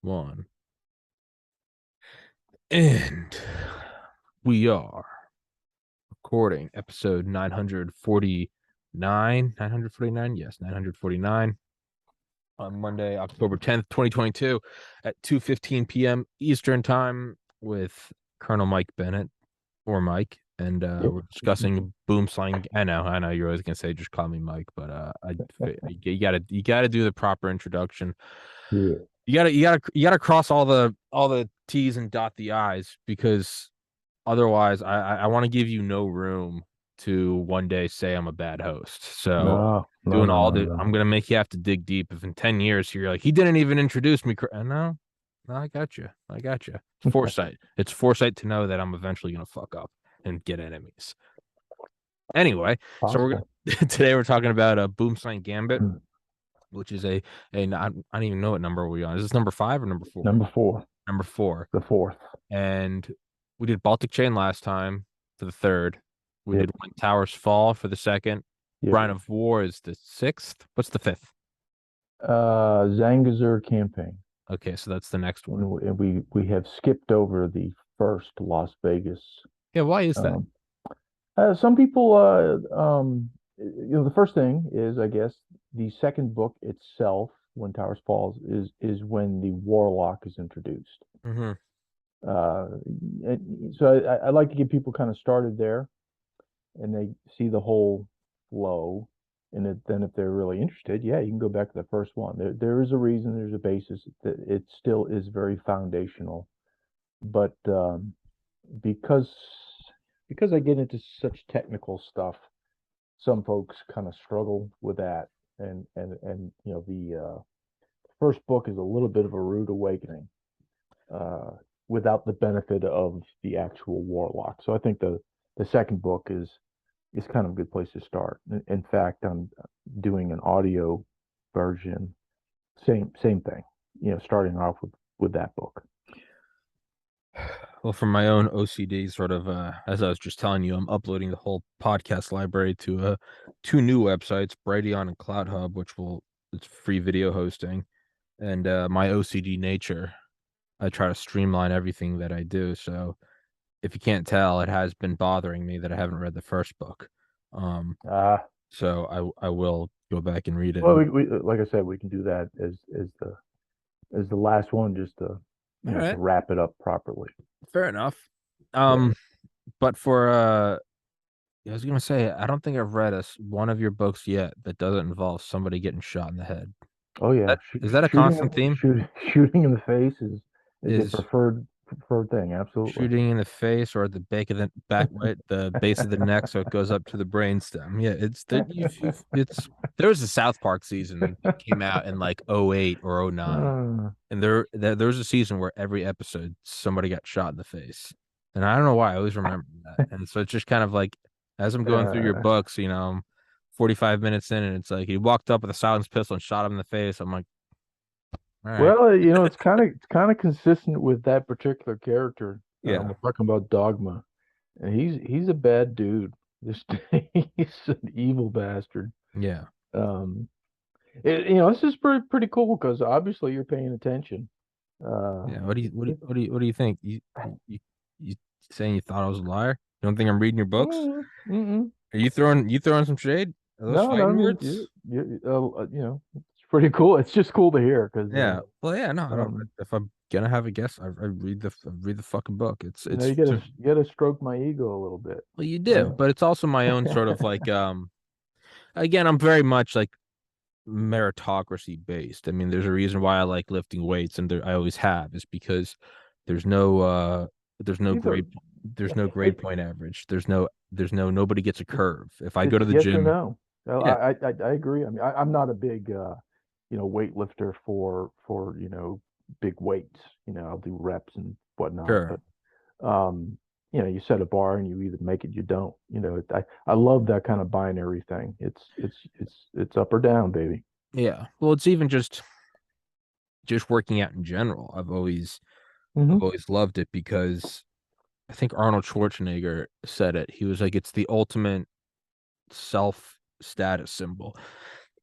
One. And we are recording episode 949. 949? Yes, 949 on Monday, October 10th, 2022 at 2:15 p.m. Eastern Time with Colonel Mike Bennett or Mike. And Yep. we're discussing boom slang. I know you're always gonna say just call me Mike, but you gotta do the proper introduction. Yeah. You gotta cross all the T's and dot the I's because otherwise I want to give you no room to one day say I'm a bad host. So No, no, doing no, all no, the no. I'm gonna make you have to dig deep. If in 10 years you're like, he didn't even introduce me. No, no, I got you. I got you. It's foresight. It's foresight to know that I'm eventually gonna fuck up and get enemies. Anyway, so we're Possible. today we're talking about a boom slang gambit, Mm. which is I don't even know what number we're on. Is this number 5 or number 4? Number four, Number 4. the fourth. And we did Baltic Chain last time for the third. We Yep. did When Towers Fall for the second. Yep. Brine of War is the sixth. What's the fifth? Zangazur campaign. Okay, so that's the next one. And we have skipped over the first Las Vegas. Yeah, why is that? Um, some people, the first thing is, I guess, the second book itself, When Towers Falls, is when the Warlock is introduced. Mm-hmm. Uh, so I like to get people kind of started there, and they see the whole flow. Then if they're really interested, yeah, you can go back to the first one. There is a reason, there's a basis that it still is very foundational. But because because I get into such technical stuff, some folks kind of struggle with that. And the first book is a little bit of a rude awakening uh, without the benefit of the actual warlock. So I think the second book is kind of a good place to start. In fact, I'm doing an audio version, same thing. Starting off with that book. Well, from my own OCD, sort of, as I was just telling you, I'm uploading the whole podcast library to two new websites, Brighteon and Cloud Hub, it's free video hosting, and my OCD nature, I try to streamline everything that I do. So if you can't tell, it has been bothering me that I haven't read the first book. Um, Uh, so I will go back and read it. well, we like I said, we can do that as the last one, just to All to right, wrap it up properly. fair enough. Yeah. But for I was gonna say, I don't think I've read one of your books yet that doesn't involve somebody getting shot in the head. Oh yeah, Is that a constant theme? shooting in the face is a Is preferred thing. Absolutely. shooting in the face or at the back of the back, right, the base of the neck, so it goes up to the brainstem. Yeah, it's that it's there was a South Park season that came out in like '08 or '09, Uh, and there was a season where every episode somebody got shot in the face, and I don't know why I always remember that, and so it's just kind of like as I'm going through your uh, books, 45 minutes in, and it's like he walked up with a silenced pistol and shot him in the face. I'm like, all right, well, it's kind of consistent with that particular character. yeah, We're talking about Dogma, and he's a bad dude. This he's an evil bastard. yeah, Um, this is pretty cool because obviously you're paying attention. Uh, yeah. What do you think? You saying you thought I was a liar? You don't think I'm reading your books? mm-mm. Are you throwing some shade? Are those No, no, I fighting mean, words? it's pretty cool. It's just cool to hear because, Yeah. Well, yeah. No, I don't. um, If I'm gonna have a guess, I read the fucking book. you gotta stroke my ego a little bit, well, you do, right? but it's also my own sort of like Again, I'm very much like meritocracy based. I mean, there's a reason why I like lifting weights, and I always have, is because there's no uh there's no These are, grade there's no grade point average. There's no nobody gets a curve. If I go it's to the yes or gym, no. Well, yeah, I agree. I mean, I'm not a big, weightlifter for big weights. I'll do reps and whatnot, sure. but you set a bar and you either make it, you don't. I love that kind of binary thing. It's up or down, baby. Yeah. Well, it's even just working out in general. I've Hmm. always loved it because I think Arnold Schwarzenegger said it. He was like, it's the ultimate self status symbol.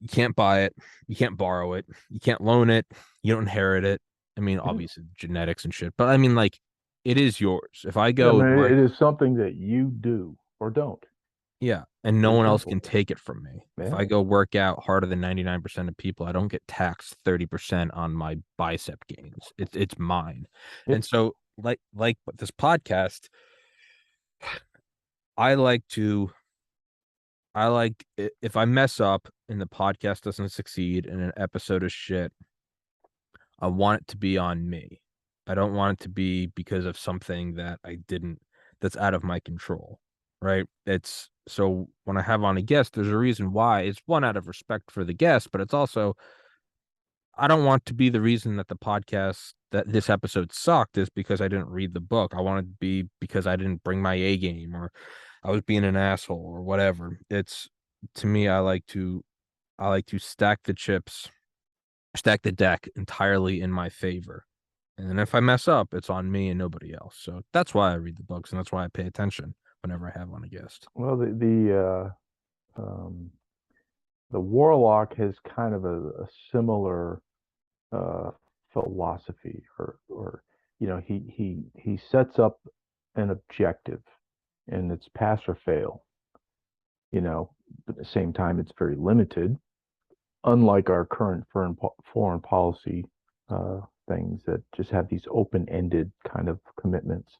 You can't buy it, you can't borrow it, you can't loan it, you don't inherit it. I mean, Yeah. obviously genetics and shit, but I mean, like, it is yours. If I Yeah, I go mean, and it work, is something that you do or don't. yeah, and no Pretty one else simple. can take it from me. If Yeah. I go work out harder than 99% of people, I don't get taxed 30% on my bicep gains. It's mine. Yep. And so, like with this podcast, I like to if I mess up and the podcast doesn't succeed and an episode is shit, I want it to be on me. I don't want it to be because of something that I didn't that's out of my control, right? It's so when I have on a guest, there's a reason why. It's one out of respect for the guest, but it's also I don't want to be the reason that the podcast that this episode sucked is because I didn't read the book. I want it to be because I didn't bring my A game or I was being an asshole or whatever. It's to me, I like to stack the deck entirely in my favor. And then if I mess up, it's on me and nobody else. So that's why I read the books and that's why I pay attention whenever I have on a guest. Well, the Warlock has kind of a similar uh, philosophy, or he sets up an objective, and it's pass or fail. But at the same time, it's very limited, unlike our current foreign policy things that just have these open-ended kind of commitments.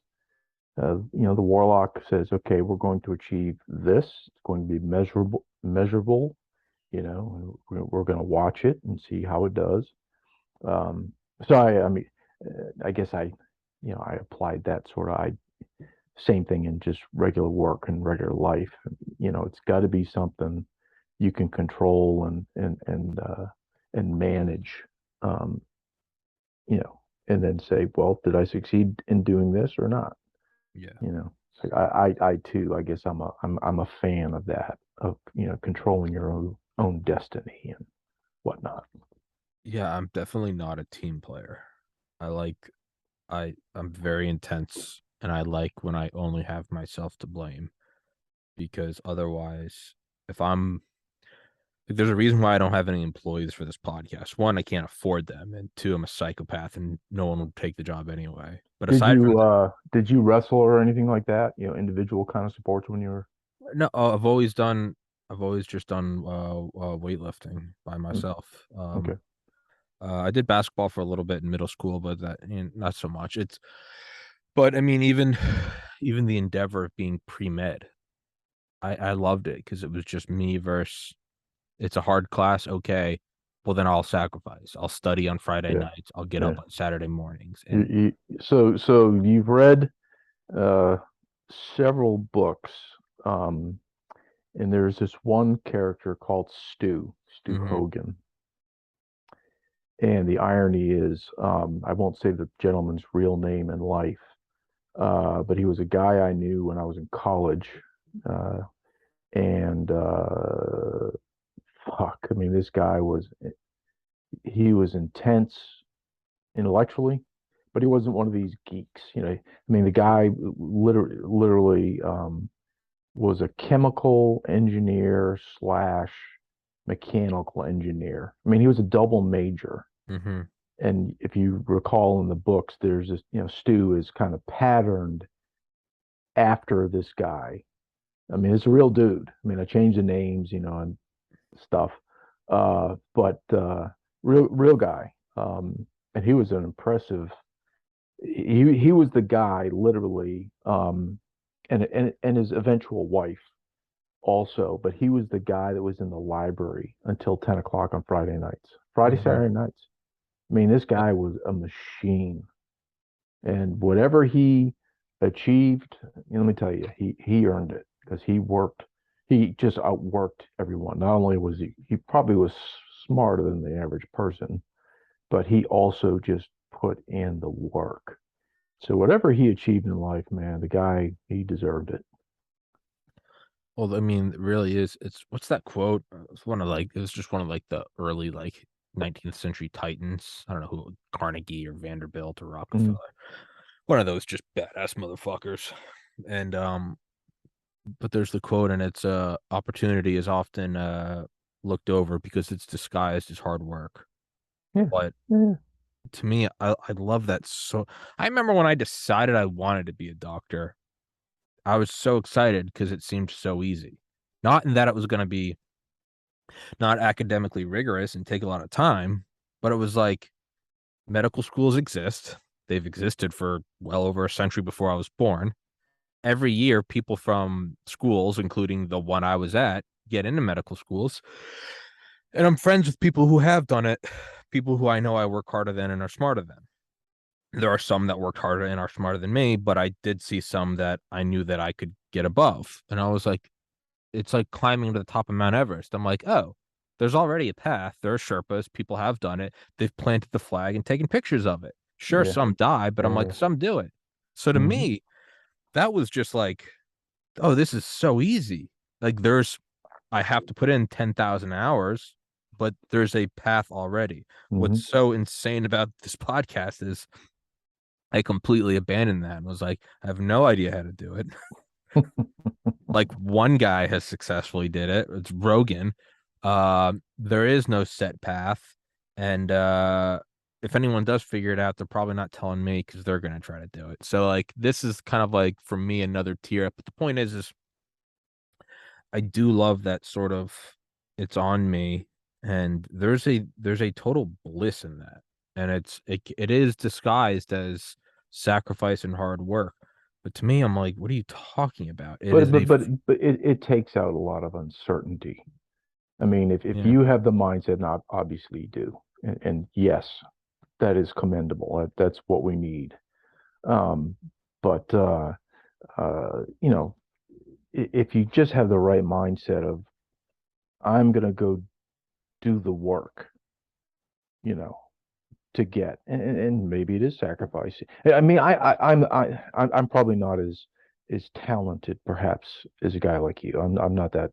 The Warlock says, okay, we're going to achieve this. It's going to be measurable. We're going to watch it and see how it does. Um, so I mean, I guess I applied that sort of same thing in just regular work and regular life. It's got to be something you can control and manage. Um, and then say, well, did I succeed in doing this or not? Yeah. It's like I too, I guess I'm a fan of that, of controlling your own destiny and whatnot. Yeah, I'm definitely not a team player. I like I'm very intense and I like when I only have myself to blame because otherwise if I'm like, there's a reason why I don't have any employees for this podcast. One, I can't afford them, and two, I'm a psychopath and no one will take the job anyway. But aside from Did you wrestle or anything like that? Individual kind of sports when you were. no, I've always just done weightlifting by Mm, myself. okay. I did basketball for a little bit in middle school, but not so much. But I mean, even the endeavor of being pre-med, I loved it because it was just me versus. It's a hard class, okay. Well, then I'll sacrifice. I'll study on Friday Yeah. nights. I'll get Yeah. up on Saturday mornings, and So you've read uh, several books, um, and there's this one character called Stu mhm, Hogan. And the irony is, I won't say the gentleman's real name in life, but he was a guy I knew when I was in college. Uh, and fuck, I mean, this guy he was intense intellectually, but he wasn't one of these geeks. I mean, the guy literally was a chemical engineer slash mechanical engineer. I mean, he was a double major. mhm, And if you recall in the books, there's this, Stu is kind of patterned after this guy. I mean, it's a real dude. I mean, I changed the names, and stuff. But real guy. And he was an impressive. He was the guy, literally, and his eventual wife also. But he was the guy that was in the library until 10 o'clock on Friday nights, Friday, mhm. Saturday nights. I mean, this guy was a machine, and whatever he achieved, let me tell you, he earned it because he worked. He just outworked everyone. Not only was he probably was smarter than the average person, but he also just put in the work. So whatever he achieved in life, man, the guy, he deserved it. Well, I mean, it really is. It's what's that quote? It was just one of like the early 19th century titans. I don't know who Carnegie or Vanderbilt or Mm. Rockefeller. One of those just badass motherfuckers. And but there's the quote, and it's opportunity is often looked over because it's disguised as hard work. Yeah, But yeah, To me, I love that. So I remember when I decided I wanted to be a doctor, I was so excited because it seemed so easy. Not in that it was going to be not academically rigorous and take a lot of time, but it was like medical schools exist. They've existed for well over a century before I was born. Every year, people from schools, including the one I was at, get into medical schools. And I'm friends with people who have done it, people who I know I work harder than and are smarter than. There are some that worked harder and are smarter than me, but I did see some that I knew that I could get above. And I was like, it's like climbing to the top of Mount Everest. I'm like, oh, there's already a path. There are Sherpas. People have done it. They've planted the flag and taken pictures of it. Sure, Yeah. some die, but I'm like, Yeah. some do it. So to Hmm. me, that was just like, oh, this is so easy. Like I have to put in 10,000 hours, but there's a path already. What's Hmm. so insane about this podcast is I completely abandoned that and was like, I have no idea how to do it. Like one guy has successfully did it. It's Rogan. There is no set path. And if anyone does figure it out, they're probably not telling me because they're gonna try to do it. So like this is kind of like for me another tier up. But the point is I do love that sort of it's on me, and there's a total bliss in that, and it is disguised as sacrifice and hard work. But to me, I'm like, what are you talking about? It But is but but but it takes out a lot of uncertainty. I mean, if yeah, you have the mindset, and obviously you do, and yes, that is commendable. That's what we need. Um, but you know, if you just have the right mindset of I'm gonna go do the work, you know, to get, and maybe it is sacrifice. I mean, I'm probably not as talented perhaps as a guy like you. I'm not that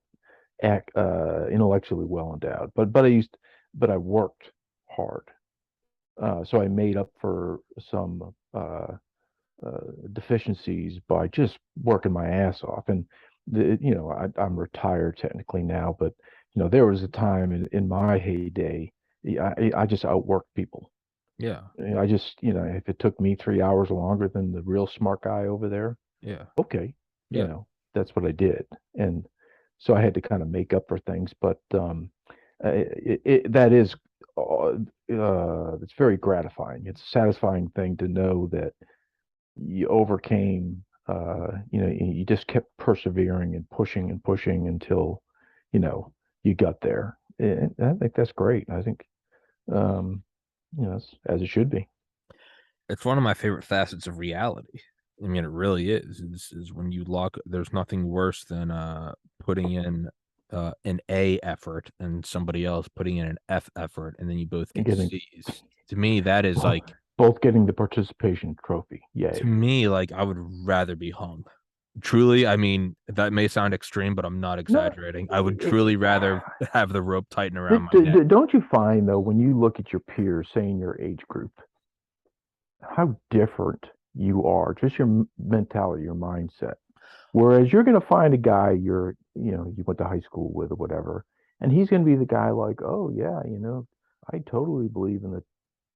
intellectually well endowed, but I worked hard, so I made up for some deficiencies by just working my ass off. And I'm retired technically now, but there was a time in my heyday, I just outworked people. yeah, I just, if it took me 3 hours longer than the real smart guy over there, yeah, okay, yeah. that's what I did. And so I had to kind of make up for things, but that is, it's very gratifying. It's a satisfying thing to know that you overcame, you just kept persevering and pushing until, you know, you got there. And I think that's great. I think, um, as it should be. It's one of my favorite facets of reality. I mean, it really is when you lock. There's nothing worse than putting in an A effort and somebody else putting in an F effort, and then you both And get getting C's. To me, that is like both getting the participation trophy. to Yay. me like I would rather be hung. Truly, I mean, that may sound extreme, but I'm not No, exaggerating. I would truly rather have the rope tighten around my neck. don't you find though, when you look at your peers, say in your age group, how different you are, just your mentality, your mindset. Whereas you're going to find a guy you went to high school with or whatever, and he's going to be the guy like, oh yeah, I totally believe in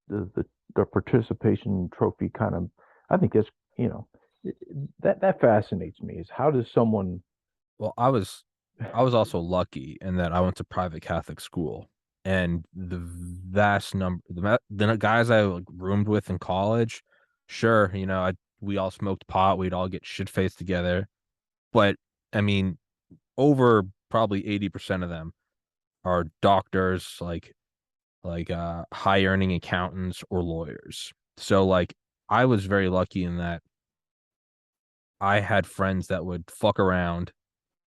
the participation trophy kind of. I think that's you know that fascinates me. Is how does someone? Well, I was also lucky in that I went to private Catholic school, and the vast number the guys I like, roomed with in college, sure, we all smoked pot, we'd all get shit faced together, but I mean, over probably 80% of them are doctors, like high earning accountants or lawyers. So like I was very lucky in that I had friends that would fuck around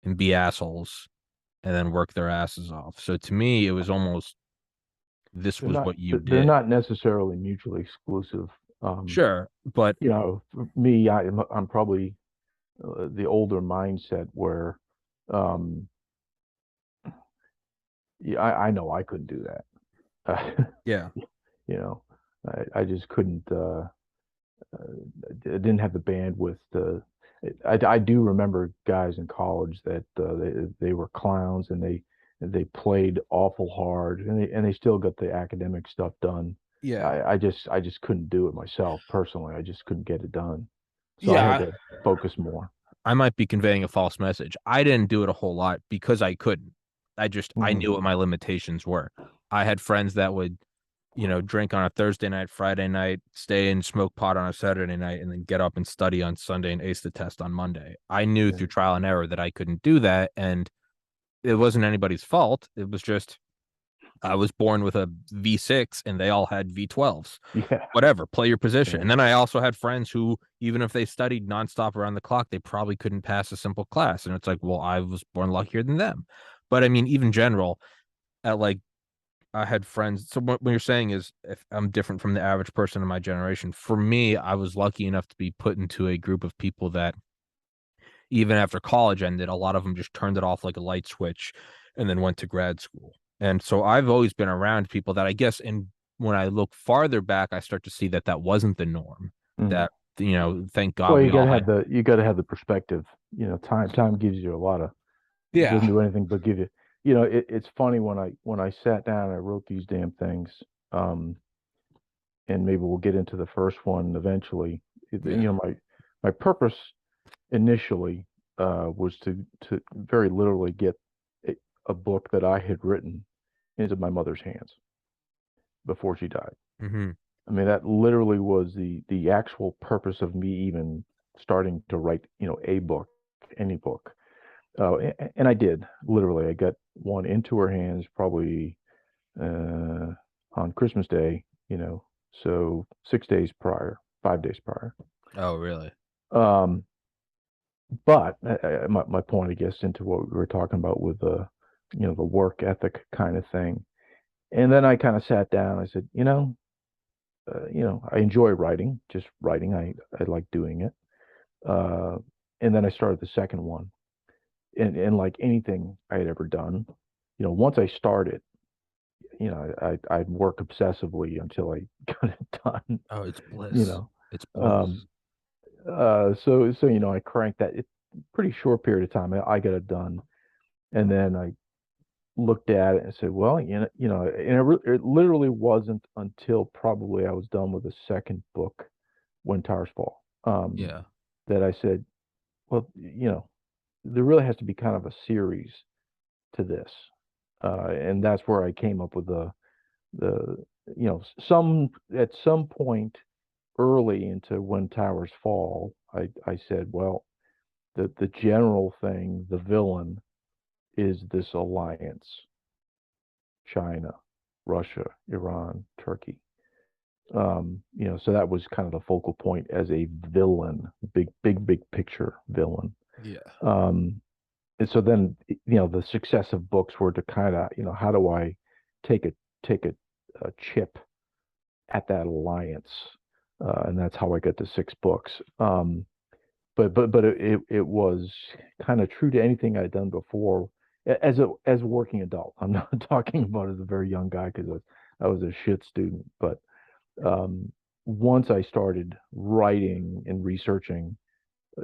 and be assholes and then work their asses off. So to me, it was almost this They're was not what you they're did. not necessarily mutually exclusive. Sure, but For me, I'm probably the older mindset where, um, yeah, I know I couldn't do that. yeah, You know, I just couldn't. I didn't have the bandwidth to. I do remember guys in college that they were clowns and they played awful hard and they still got the academic stuff done. Yeah. I just couldn't do it myself personally. I just couldn't get it done. So I had Yeah. to focus more. I might be conveying a false message. I didn't do it a whole lot because I couldn't. I Hmm. knew what my limitations were. I had friends that would, drink on a Thursday night, Friday night, stay and smoke pot on a Saturday night, and then get up and study on Sunday and ace the test on Monday. I knew Yeah. through trial and error that I couldn't do that, and it wasn't anybody's fault. It was just I was born with a V6 and they all had V12s. Yeah. Whatever, play your position. Yeah. And then I also had friends who, even if they studied nonstop around the clock, they probably couldn't pass a simple class. And it's like, well, I was born luckier than them. But I mean, even general, at like, I had friends. So what you're saying is, if I'm different from the average person in my generation, for me, I was lucky enough to be put into a group of people that, even after college ended, a lot of them just turned it off like a light switch and then went to grad school. And so I've always been around people that I guess, and when I look farther back, I start to see that that wasn't the norm. Mhm. That, thank God Well, we all had. you got to have the perspective. Time gives you a lot of. It doesn't Yeah. do anything but give you. It's funny when I sat down and I wrote these damn things. Um, and maybe we'll get into the first one eventually. Yeah. My purpose initially was to very literally get a, a book that I had written into my mother's hands before she died. Hmm. I mean, that literally was the actual purpose of me even starting to write, a book, any book. And I did literally. I got one into her hands probably uh, on Christmas Day, so 6 days prior, 5 days prior. Oh, really? Um, but my point, I guess, into what we were talking about with the work ethic kind of thing. And then I kind of sat down. I said, I enjoy writing, just writing. I like doing it. Uh, and then I started the second one. And like anything I had ever done, once I started, I'd work obsessively until I got it done, Oh, it's you bliss. know. It's bliss. Um, so I cranked that. It pretty short period of time. I got it done, and then I looked at it and said, well, and it literally wasn't until probably I was done with the second book, When Towers Fall, Yeah. that I said, well, there really has to be kind of a series to this, and that's where I came up with the some at some point early into When Towers Fall, I said, well, the general thing, the villain is this alliance: China, Russia, Iran, Turkey. So that was kind of the focal point as a villain, big picture villain. Yeah. Um, and so then, the successive books were to kind of, how do I take a chip at that alliance? And that's how I got to 6 books. But it was kind of true to anything I'd done before as a working adult. I'm not talking about as a very young guy because I was a shit student. But um, once I started writing and researching,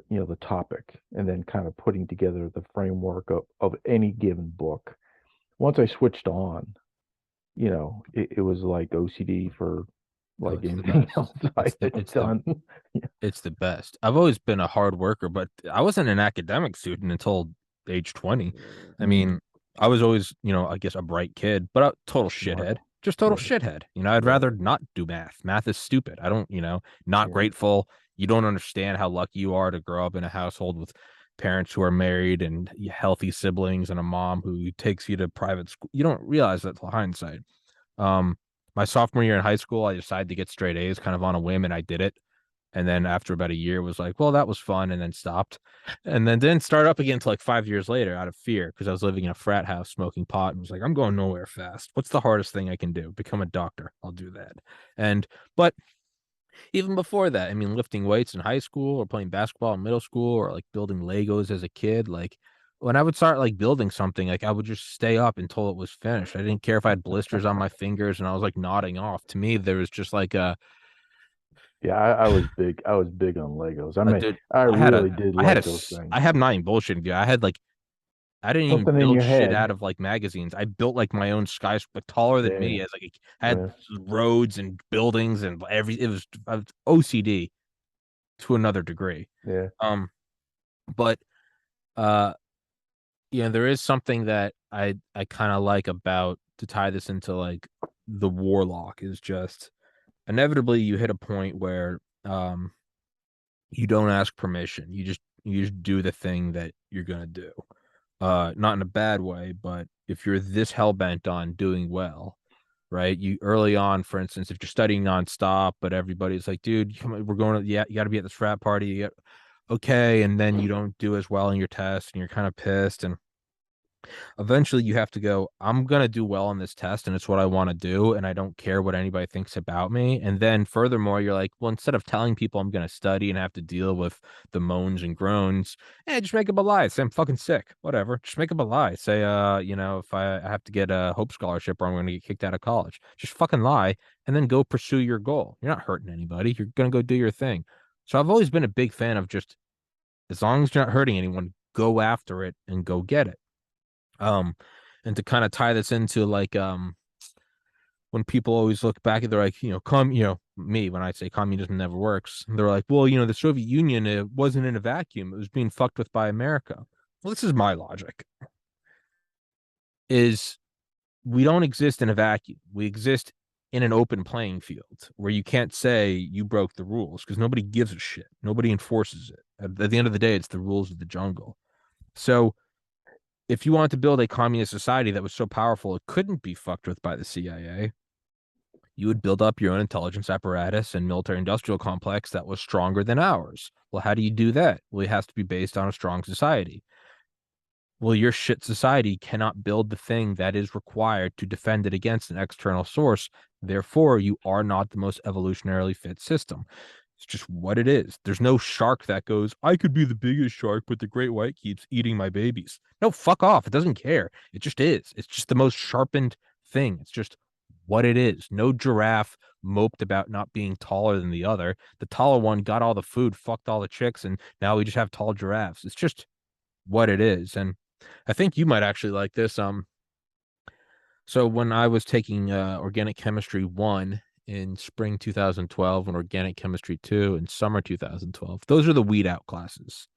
the topic, and then kind of putting together the framework of any given book, once I switched on, it was like OCD for Oh, like it's the anything best. else I had done. It's the best. I've always been a hard worker, but I wasn't an academic student until age 20. I Mm, mean, I was always, I guess a bright kid, but a total smart. shithead. Just total Yeah. shithead. I'd Yeah. rather not do math. Math is stupid. I don't, not Yeah. grateful. You don't understand how lucky you are to grow up in a household with parents who are married and healthy siblings and a mom who takes you to private school. You don't realize that till hindsight. Um, my sophomore year in high school, I decided to get straight A's kind of on a whim, and I did it. And then after about a year, was like, well, that was fun, and then stopped, and then didn't start up again until like 5 years later, out of fear, because I was living in a frat house smoking pot, and was like, I'm going nowhere fast. What's the hardest thing I can do? Become a doctor. I'll do that. And but even before that, I mean, lifting weights in high school or playing basketball in middle school or like building Legos as a kid, like when I would start like building something, like I would just stay up until it was finished. I didn't care if I had blisters on my fingers and I was like nodding off. To me, there was just like Yeah, I was big. I was big on Legos. I a mean, dude. I I had a, really did I had like those things. I have not even bullshitting you. I had like I didn't even Something in build your shit head. out of like magazines. I built like my own skyscraper taller than Yeah, me, as like had yeah, roads and buildings and I was OCD to another degree. yeah. Um, but uh, there is something that I kind of like about, to tie this into like the warlock, is just inevitably you hit a point where you don't ask permission. You just do the thing that you're gonna do. Not in a bad way, but if you're this hell bent on doing well, right? You early on, for instance, if you're studying nonstop, but everybody's like, dude, come on, we're going to, yeah, you got to be at this frat party. Okay, and then you don't do as well in your test, and you're kind of pissed, and eventually you have to go, I'm going to do well on this test and it's what I want to do. And I don't care what anybody thinks about me. And then furthermore, you're like, well, instead of telling people I'm going to study and have to deal with the moans and groans, just make up a lie. Say I'm fucking sick. Whatever. Just make up a lie. Say, if I have to get a Hope Scholarship or I'm going to get kicked out of college, just fucking lie and then go pursue your goal. You're not hurting anybody. You're going to go do your thing. So I've always been a big fan of just, as long as you're not hurting anyone, go after it and go get it. Um, and to kind of tie this into like when people always look back, they're like, me, when I say communism never works, they're like, well, the Soviet Union, it wasn't in a vacuum. It was being fucked with by America. Well, this is my logic, is we don't exist in a vacuum. We exist in an open playing field where you can't say you broke the rules because nobody gives a shit. Nobody enforces it. At the end of the day, it's the rules of the jungle. So if you wanted to build a communist society that was so powerful it couldn't be fucked with by the CIA, you would build up your own intelligence apparatus and military industrial complex that was stronger than ours. Well, how do you do that? Well, it has to be based on a strong society. Well, your shit society cannot build the thing that is required to defend it against an external source. Therefore, you are not the most evolutionarily fit system. It's just what it is. There's no shark that goes, I could be the biggest shark, but the great white keeps eating my babies. No, fuck off. It doesn't care. It just is. It's just the most sharpened thing. It's just what it is. No giraffe moped about not being taller than the other. The taller one got all the food, fucked all the chicks, and now we just have tall giraffes. It's just what it is. And I think you might actually like this. So when I was taking organic chemistry 1 in spring 2012 and organic chemistry 2 in summer 2012, those are the weed out classes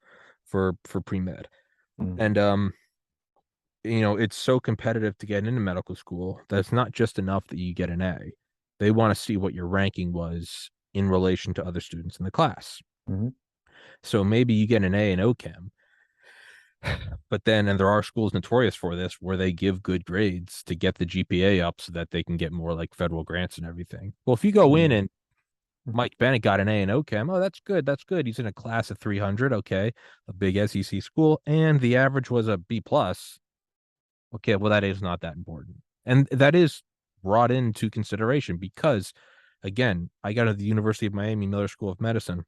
for pre-med. Mm. And it's so competitive to get into medical school that it's not just enough that you get an A. They want to see what your ranking was in relation to other students in the class. Mm-hmm. So maybe you get an A in OChem, but then, and there are schools notorious for this, where they give good grades to get the GPA up so that they can get more like federal grants and everything. Well, if you go in and Mike Bennett got an A in OChem, oh, that's good. That's good. He's in a class of 300. Okay. A big SEC school. And the average was a B plus. Okay. Well, that is not that important. And that is brought into consideration because, again, I got at the University of Miami Miller School of Medicine,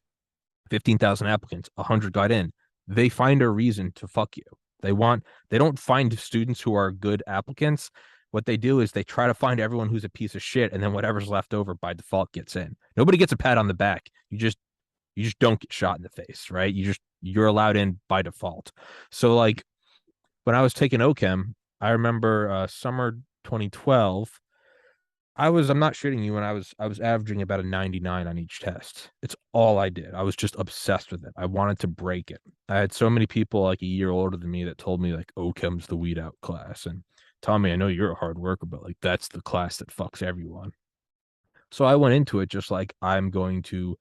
15,000 applicants, 100 got in. They find a reason to fuck you. They don't find students who are good applicants. What they do is they try to find everyone who's a piece of shit, and then whatever's left over by default gets in. Nobody gets a pat on the back. You just don't get shot in the face, right? You're allowed in by default. So like when I was taking OChem, I remember summer 2012, I'm not shitting you, and I was averaging about a 99 on each test. It's all I did. I was just obsessed with it. I wanted to break it. I had so many people like a year older than me that told me like OChem's the weed out class. And Tommy, I know you're a hard worker, but like that's the class that fucks everyone. So I went into it just like I am going to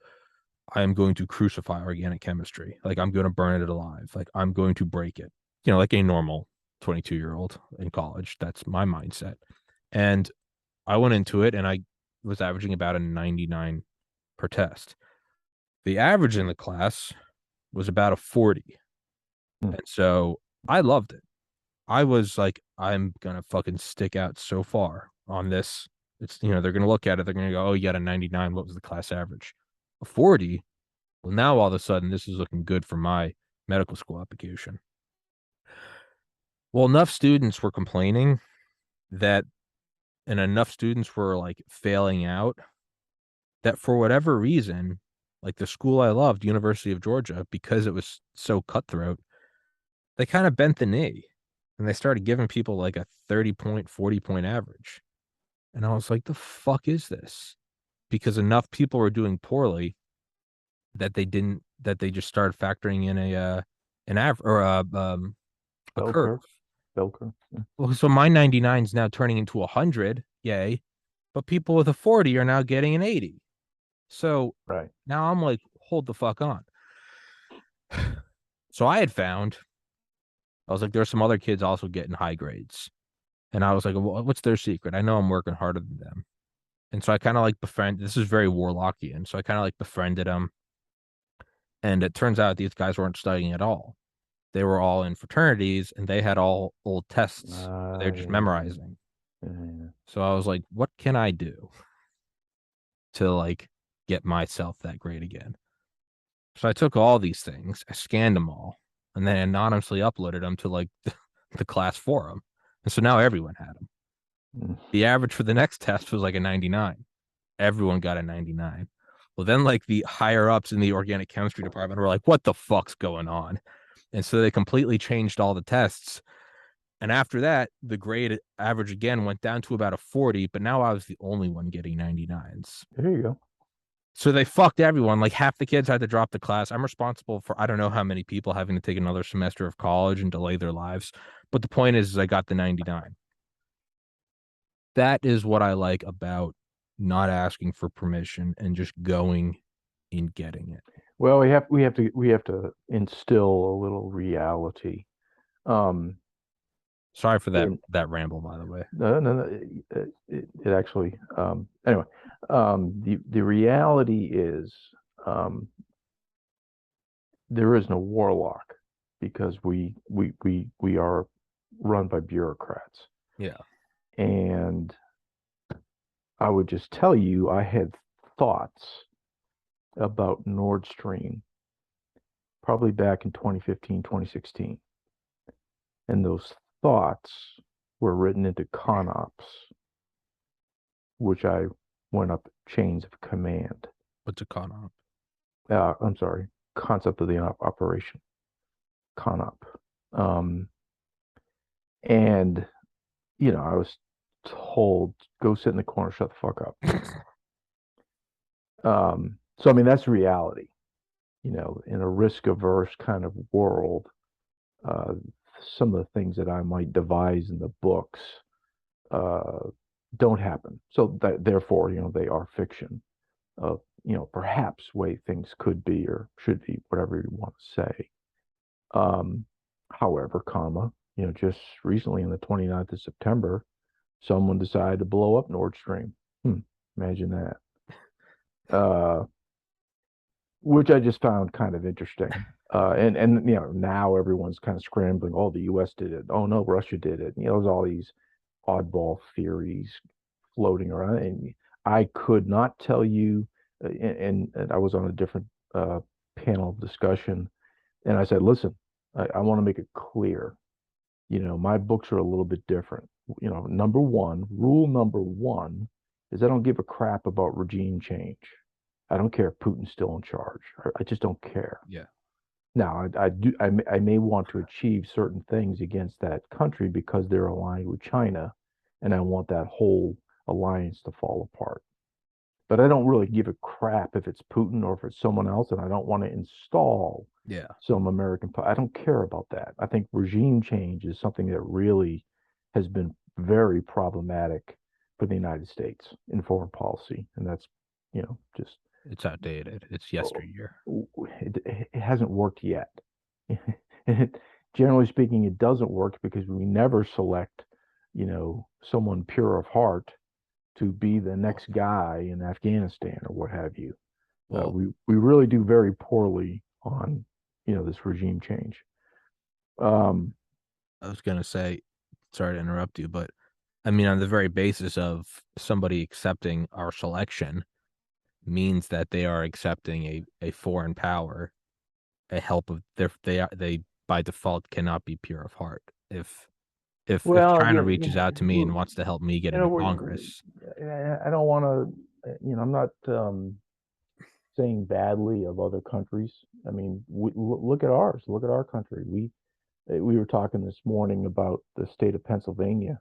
crucify organic chemistry. Like I'm going to burn it alive. Like I'm going to break it. Like a normal 22-year-old in college. That's my mindset. And I went into it and I was averaging about a 99 per test. The average in the class was about a 40. Mm. And so I loved it. I was like, I'm gonna fucking stick out so far on this. It's they're gonna look at it, they're gonna go, oh, you got a 99. What was the class average? A 40. Well, now all of a sudden this is looking good for my medical school application. Well, enough students were complaining that and enough students were like failing out that for whatever reason, like the school I loved, University of Georgia, because it was so cutthroat, they kind of bent the knee. and they started giving people like a 30 point, 40 point average. And I was like, the fuck is this? Because enough people were doing poorly that they just started factoring in an average or a Bell curve. curve. Bell curve. Yeah. Well, so my 99 is now turning into 100, yay. But people with a 40 are now getting an 80. So Right. now I'm like, hold the fuck on. So I had found, I was like, there's some other kids also getting high grades. And I was like, well, what's their secret? I know I'm working harder than them. And so I kind of like this is very Warlockian. So I kind of like befriended them. And it turns out these guys weren't studying at all. They were all in fraternities and they had all old tests. They're just Yeah. memorizing. Yeah. So I was like, what can I do to like get myself that grade again? So I took all these things, I scanned them all, and then anonymously uploaded them to like the class forum. And so now everyone had them. Mm. The average for the next test was like a 99. Everyone got a 99. Well, then like the higher ups in the organic chemistry department were like, what the fuck's going on? And so they completely changed all the tests. And after that, the grade average again went down to about a 40, but now I was the only one getting 99s. There you go. So they fucked everyone. Like half the kids had to drop the class. I'm responsible for I don't know how many people having to take another semester of college and delay their lives. But the point is I got the 99. That is what I like about not asking for permission and just going and getting it. Well, we have to instill a little reality. Um, Sorry for in that ramble, by the way. no, it actually anyway, the reality is um there is no warlock because we are run by bureaucrats. Yeah. And I would just tell you I had thoughts about Nord Stream probably back in 2015, 2016. And those thoughts were written into ConOps, which I went up chains of command. What's a con op? I'm sorry, concept of the operation, ConOp. Um, and, I was told, go sit in the corner, shut the fuck up. So, I mean, that's reality. In a risk averse kind of world, uh, some of the things that I might devise in the books uh, don't happen. So that therefore, they are fiction of, perhaps way things could be or should be, whatever you want to say. Um, However, just recently on the 29th of September, someone decided to blow up Nord Stream. Imagine that. Uh, which I just found kind of interesting. And now everyone's kind of scrambling. Oh, the U.S. did it. Oh no, Russia did it. There's all these oddball theories floating around, and I could not tell you. And I was on a different panel discussion, and I said, listen, I want to make it clear. My books are a little bit different. Rule number one is I don't give a crap about regime change. I don't care if Putin's still in charge. I just don't care. Yeah. Now, I may want to achieve certain things against that country because they're aligned with China, and I want that whole alliance to fall apart. But I don't really give a crap if it's Putin or if it's someone else, and I don't want to install Yeah. some American. I don't care about that. I think regime change is something that really has been very problematic for the United States in foreign policy, and that's just It's outdated. It's yesteryear. it hasn't worked yet. Generally speaking, it doesn't work because we never select, someone pure of heart to be the next guy in Afghanistan or what have you. Well, We really do very poorly on, this regime change. Um, I was gonna say, sorry to interrupt you, but I mean, on the very basis of somebody accepting our selection means that they are accepting a foreign power, a help of they by default cannot be pure of heart. If well, China reaches out to me and wants to help me get into we're, Congress, I don't want to, I'm not saying badly of other countries. I mean, look at ours. Look at our country. We were talking this morning about the state of Pennsylvania,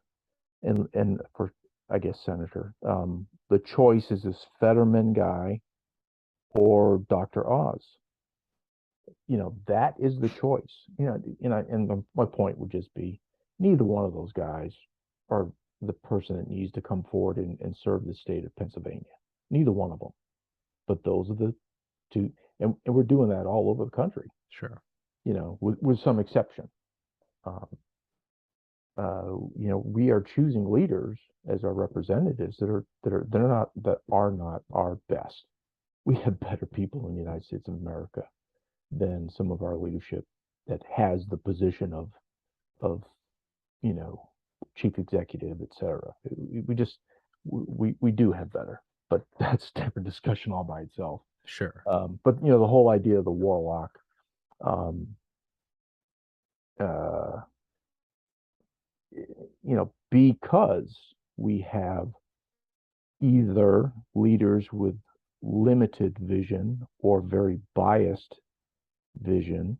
and for, I guess, senator, the choice is this Fetterman guy or Dr. Oz. That is the choice. My point would just be, neither one of those guys are the person that needs to come forward and serve the state of Pennsylvania. Neither one of them. But those are the two, and we're doing that all over the country. Sure. With some exception. We are choosing leaders as our representatives that are not our best. We have better people in the United States of America than some of our leadership that has the position of chief executive, et cetera. We do have better, but that's a different discussion all by itself. Sure. But the whole idea of the warlock, because we have either leaders with limited vision or very biased vision,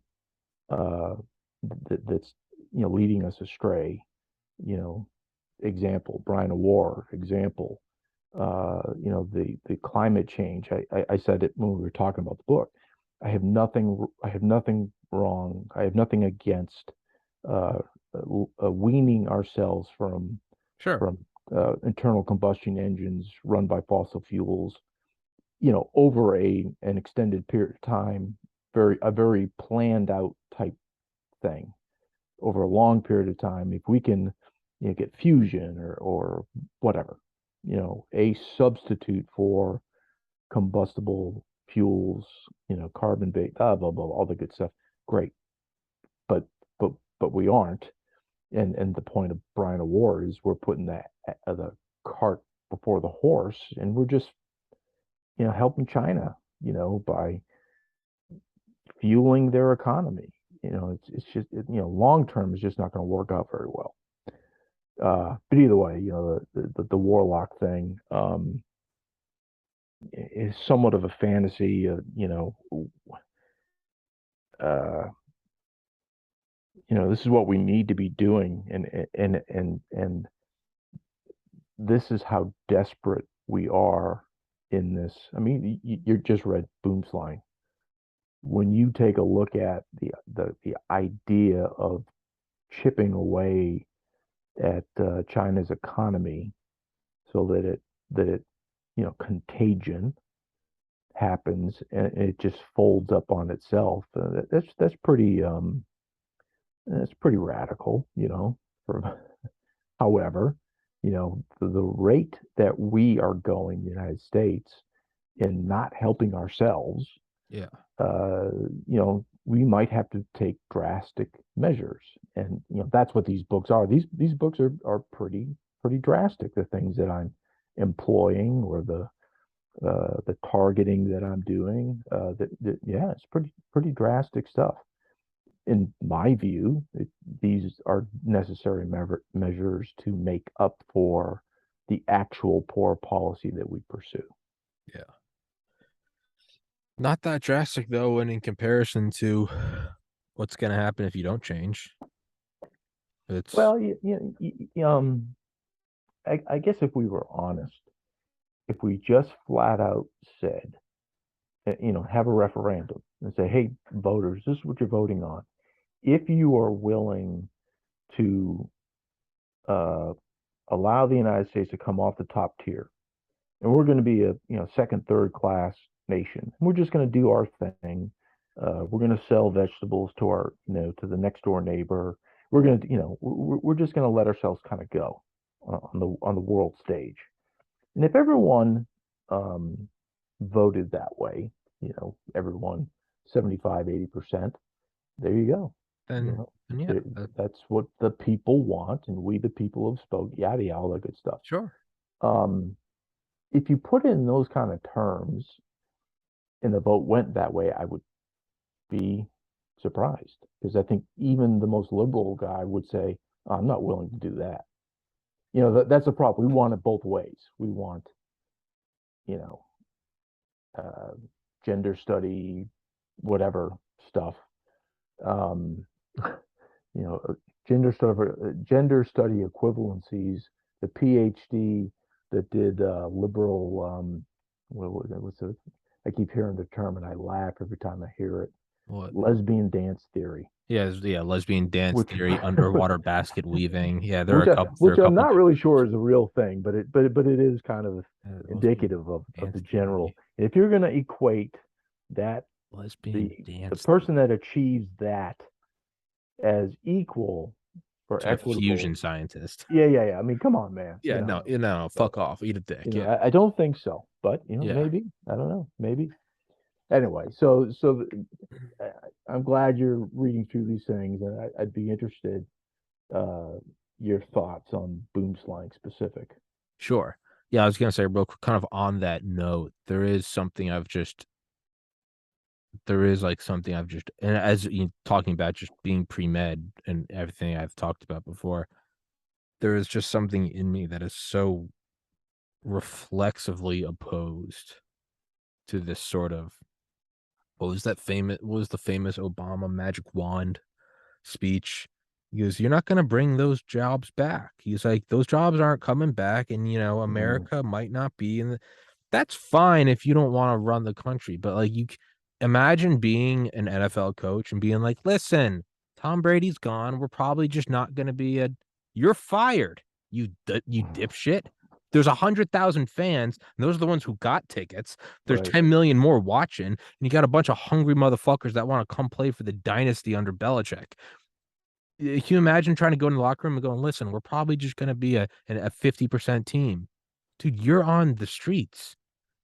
that's leading us astray. Example, Brian O'War. Example, the climate change. I said it when we were talking about the book. I have nothing wrong. I have nothing against weaning ourselves from internal combustion engines run by fossil fuels, over an extended period of time, a very planned out type thing over a long period of time. If we can get fusion or whatever, a substitute for combustible fuels, carbon based, blah blah blah, all the good stuff, great. But we aren't. And the point of Brian O'War is we're putting the cart before the horse, and we're just helping China, by fueling their economy. It's just long term is just not going to work out very well. But either way, the warlock thing is somewhat of a fantasy. This is what we need to be doing, and this is how desperate we are in this. I mean, you just read Boomslang. When you take a look at the idea of chipping away at China's economy so that it contagion happens and it just folds up on itself, that's pretty radical, however, the rate that we are going in the United States in not helping ourselves, we might have to take drastic measures. And that's what these books are. These books are pretty drastic, the things that I'm employing or the targeting that I'm doing. It's pretty drastic stuff. In my view, these are necessary measures to make up for the actual poor policy that we pursue. Yeah. Not that drastic, though, and in comparison to what's going to happen if you don't change. Well, I guess if we were honest, if we just flat out said, have a referendum and say, hey, voters, this is what you're voting on. If you are willing to allow the United States to come off the top tier, and we're going to be a second, third class nation, we're just going to do our thing. We're going to sell vegetables to our to the next door neighbor. We're going to we're just going to let ourselves kind of go on the world stage. And if everyone voted that way, everyone 75-80%, there you go. Then that's what the people want, and we the people have spoke, yada yada, all that good stuff. Sure. If you put it in those kind of terms and the vote went that way, I would be surprised, because I think even the most liberal guy would say, I'm not willing to do that. That's the problem. We want it both ways. We want gender study, whatever stuff, you know, gender study equivalencies, the PhD that did liberal, what's the, I keep hearing the term and I laugh every time I hear it, What? lesbian dance theory, Yeah, yeah, lesbian dance which theory, underwater basket weaving. Yeah, there are a couple. There are which a I'm couple. not really sure is a real thing, but it is kind of Lesbian indicative of dance the general. theory. If you're going to equate that, Lesbian the dance person theory. that achieves that as equal or To a equitable, fusion scientist. yeah. I mean, come on, man. Yeah, no, no, So, fuck off, eat a dick. Yeah, I don't think so, but yeah, maybe. I don't know, maybe. Anyway, uh, I'm glad you're reading through these things, and I'd be interested uh, your thoughts on boom slang specific. sure. Yeah, I was gonna say real quick, kind of on that note, there is something I've just there is like something I've just and as you talking about just being pre-med and everything I've talked about before, there is just something in me that is so reflexively opposed to this sort of what was the famous Obama magic wand speech? He goes, "You're not gonna bring those jobs back." He's like, "Those jobs aren't coming back, and Mm, America might not be in the." That's fine if you don't want to run the country, but like imagine being an NFL coach and being like, "Listen, Tom Brady's gone. We're probably just not gonna be a. You're fired. You dipshit." There's 100,000 fans, and those are the ones who got tickets. There's right. 10 million more watching, and you got a bunch of hungry motherfuckers that want to come play for the dynasty under Belichick. Can you imagine trying to go in the locker room and going, listen, we're probably just going to be a 50% team. Dude, you're on the streets.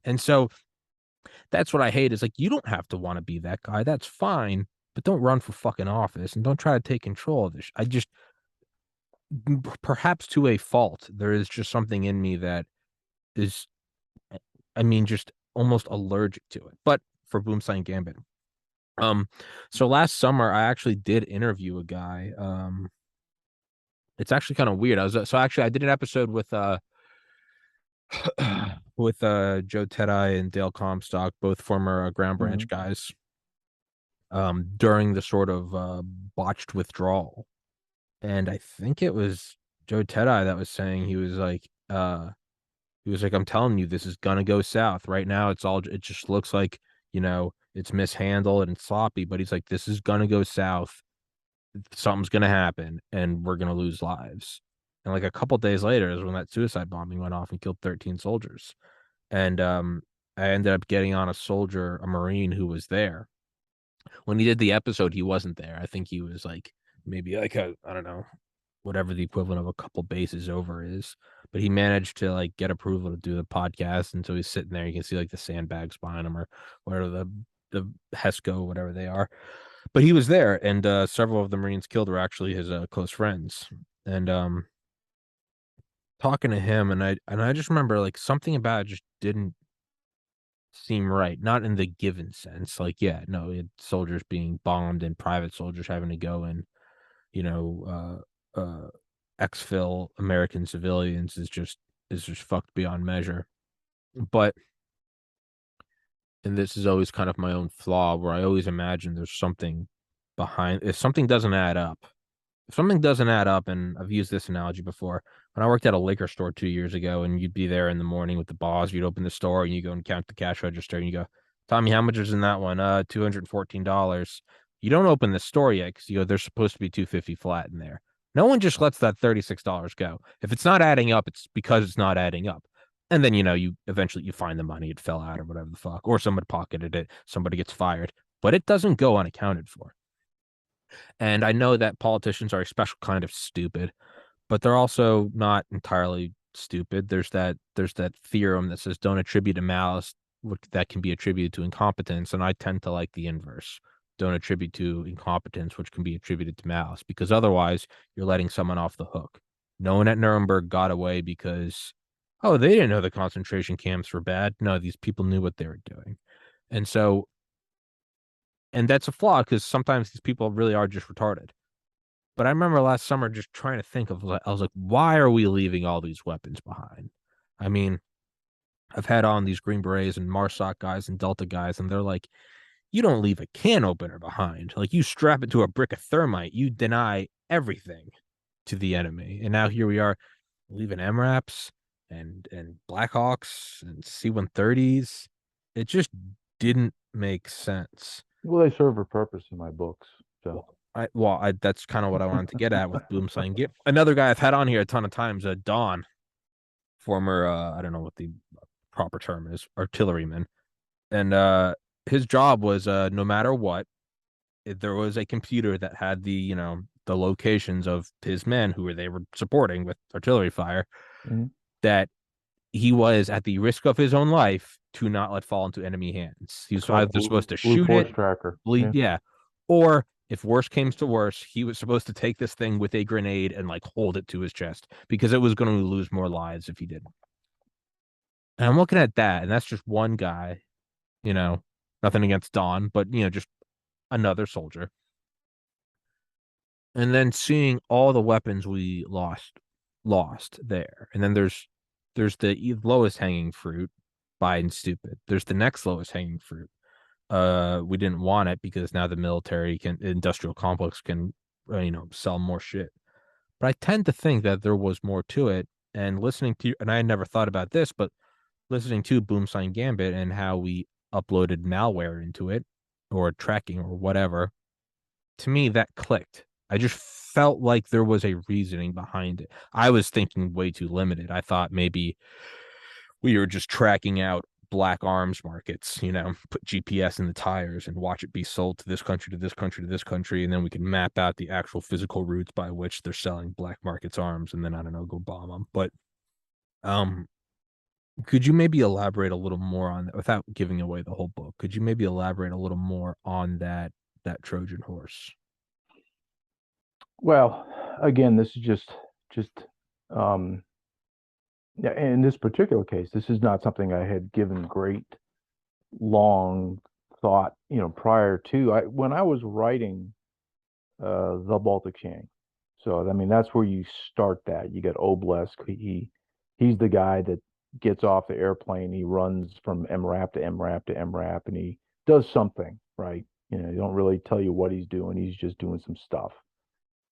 And so that's what I hate is like, you don't have to want to be that guy. That's fine. But don't run for fucking office and don't try to take control of this. I just, perhaps to a fault, there is just something in me that is, I mean, just almost allergic to it. But for Boomslang Gambit. Um, so last summer I actually did interview a guy. It's actually kind of weird. I did an episode with with Joe Tedeye and Dale Comstock, both former Ground Branch Mm, guys, during the sort of botched withdrawal. And I think it was Joe Tedeye that was saying he was like, I'm telling you, this is gonna go south. Right now, it just looks like, it's mishandled and sloppy, but he's like, this is gonna go south. Something's gonna happen and we're gonna lose lives. And like a couple days later is when that suicide bombing went off and killed 13 soldiers. And I ended up getting on a Marine who was there. When he did the episode, he wasn't there. I think he was like maybe like I don't know, whatever the equivalent of a couple bases over is. But he managed to like get approval to do the podcast. And so he's sitting there. You can see like the sandbags behind him or whatever the HESCO, whatever they are. But he was there, and several of the Marines killed were actually his close friends. And talking to him, and I just remember like something about it just didn't seem right. Not in the given sense, like yeah, no, soldiers being bombed and private soldiers having to go and you know exfil American civilians is just fucked beyond measure. But and this is always kind of my own flaw where I always imagine there's something behind if something doesn't add up. If something doesn't add up, and I've used this analogy before, when I worked at a liquor store 2 years ago, and you'd be there in the morning with the boss, you'd open the store and you go and count the cash register, and you go, Tommy, how much is in that one? $214. You don't open the store yet because you go, there's supposed to be 250 flat in there. No one just lets that $36 go. If it's not adding up, it's because it's not adding up. And then you eventually you find the money, it fell out or whatever the fuck, or somebody pocketed it, somebody gets fired, but it doesn't go unaccounted for. And I know that politicians are a special kind of stupid, but they're also not entirely stupid. There's that theorem that says don't attribute a malice that can be attributed to incompetence, and I tend to like the inverse. Don't attribute to incompetence, which can be attributed to malice, because otherwise you're letting someone off the hook. No one at Nuremberg got away because, oh, they didn't know the concentration camps were bad. No, these people knew what they were doing. And so, and that's a flaw because sometimes these people really are just retarded. But I remember last summer just trying to think of, I was like, why are we leaving all these weapons behind? I mean, I've had on these Green Berets and MARSOC guys and Delta guys, and they're like, you don't leave a can opener behind. Like, you strap it to a brick of thermite. You deny everything to the enemy. And now here we are leaving MRAPs and Blackhawks and C-130s. It just didn't make sense. Well, they serve a purpose in my books. So That's kind of what I wanted to get at with Boom Slang. Another guy I've had on here a ton of times, Don, former I don't know what the proper term is, artilleryman. And his job was no matter what, if there was a computer that had the locations of his men they were supporting with artillery fire, that he was at the risk of his own life to not let fall into enemy hands. He was either supposed to Blue shoot Force it, tracker. bleed, yeah, or if worse came to worse, he was supposed to take this thing with a grenade and like hold it to his chest because it was going to lose more lives if he didn't. And I'm looking at that, and that's just one guy, nothing against Don, but just another soldier. And then seeing all the weapons we lost there. And then there's the lowest hanging fruit, Biden stupid. There's the next lowest hanging fruit. We didn't want it because now the military industrial complex can sell more shit. But I tend to think that there was more to it. And listening to, and I had never thought about this, but listening to Boom Slang Gambit and how we uploaded malware into it or tracking or whatever, to me that clicked. I just felt like there was a reasoning behind it. I was thinking way too limited. I thought maybe we were just tracking out black arms markets, put GPS in the tires and watch it be sold to this country, to this country, to this country. And then we can map out the actual physical routes by which they're selling black markets arms. And then, I don't know, go bomb them. But could you maybe elaborate a little more on that without giving away the whole book? Could you maybe elaborate a little more on that Trojan horse? Well, again, this is just in this particular case, this is not something I had given great long thought, prior to when I was writing the Baltic Chain. So I mean, that's where you start that. You get Oblesk. He's the guy that gets off the airplane. He runs from MRAP to MRAP to MRAP, and he does something, right? They don't really tell you what he's doing. He's just doing some stuff.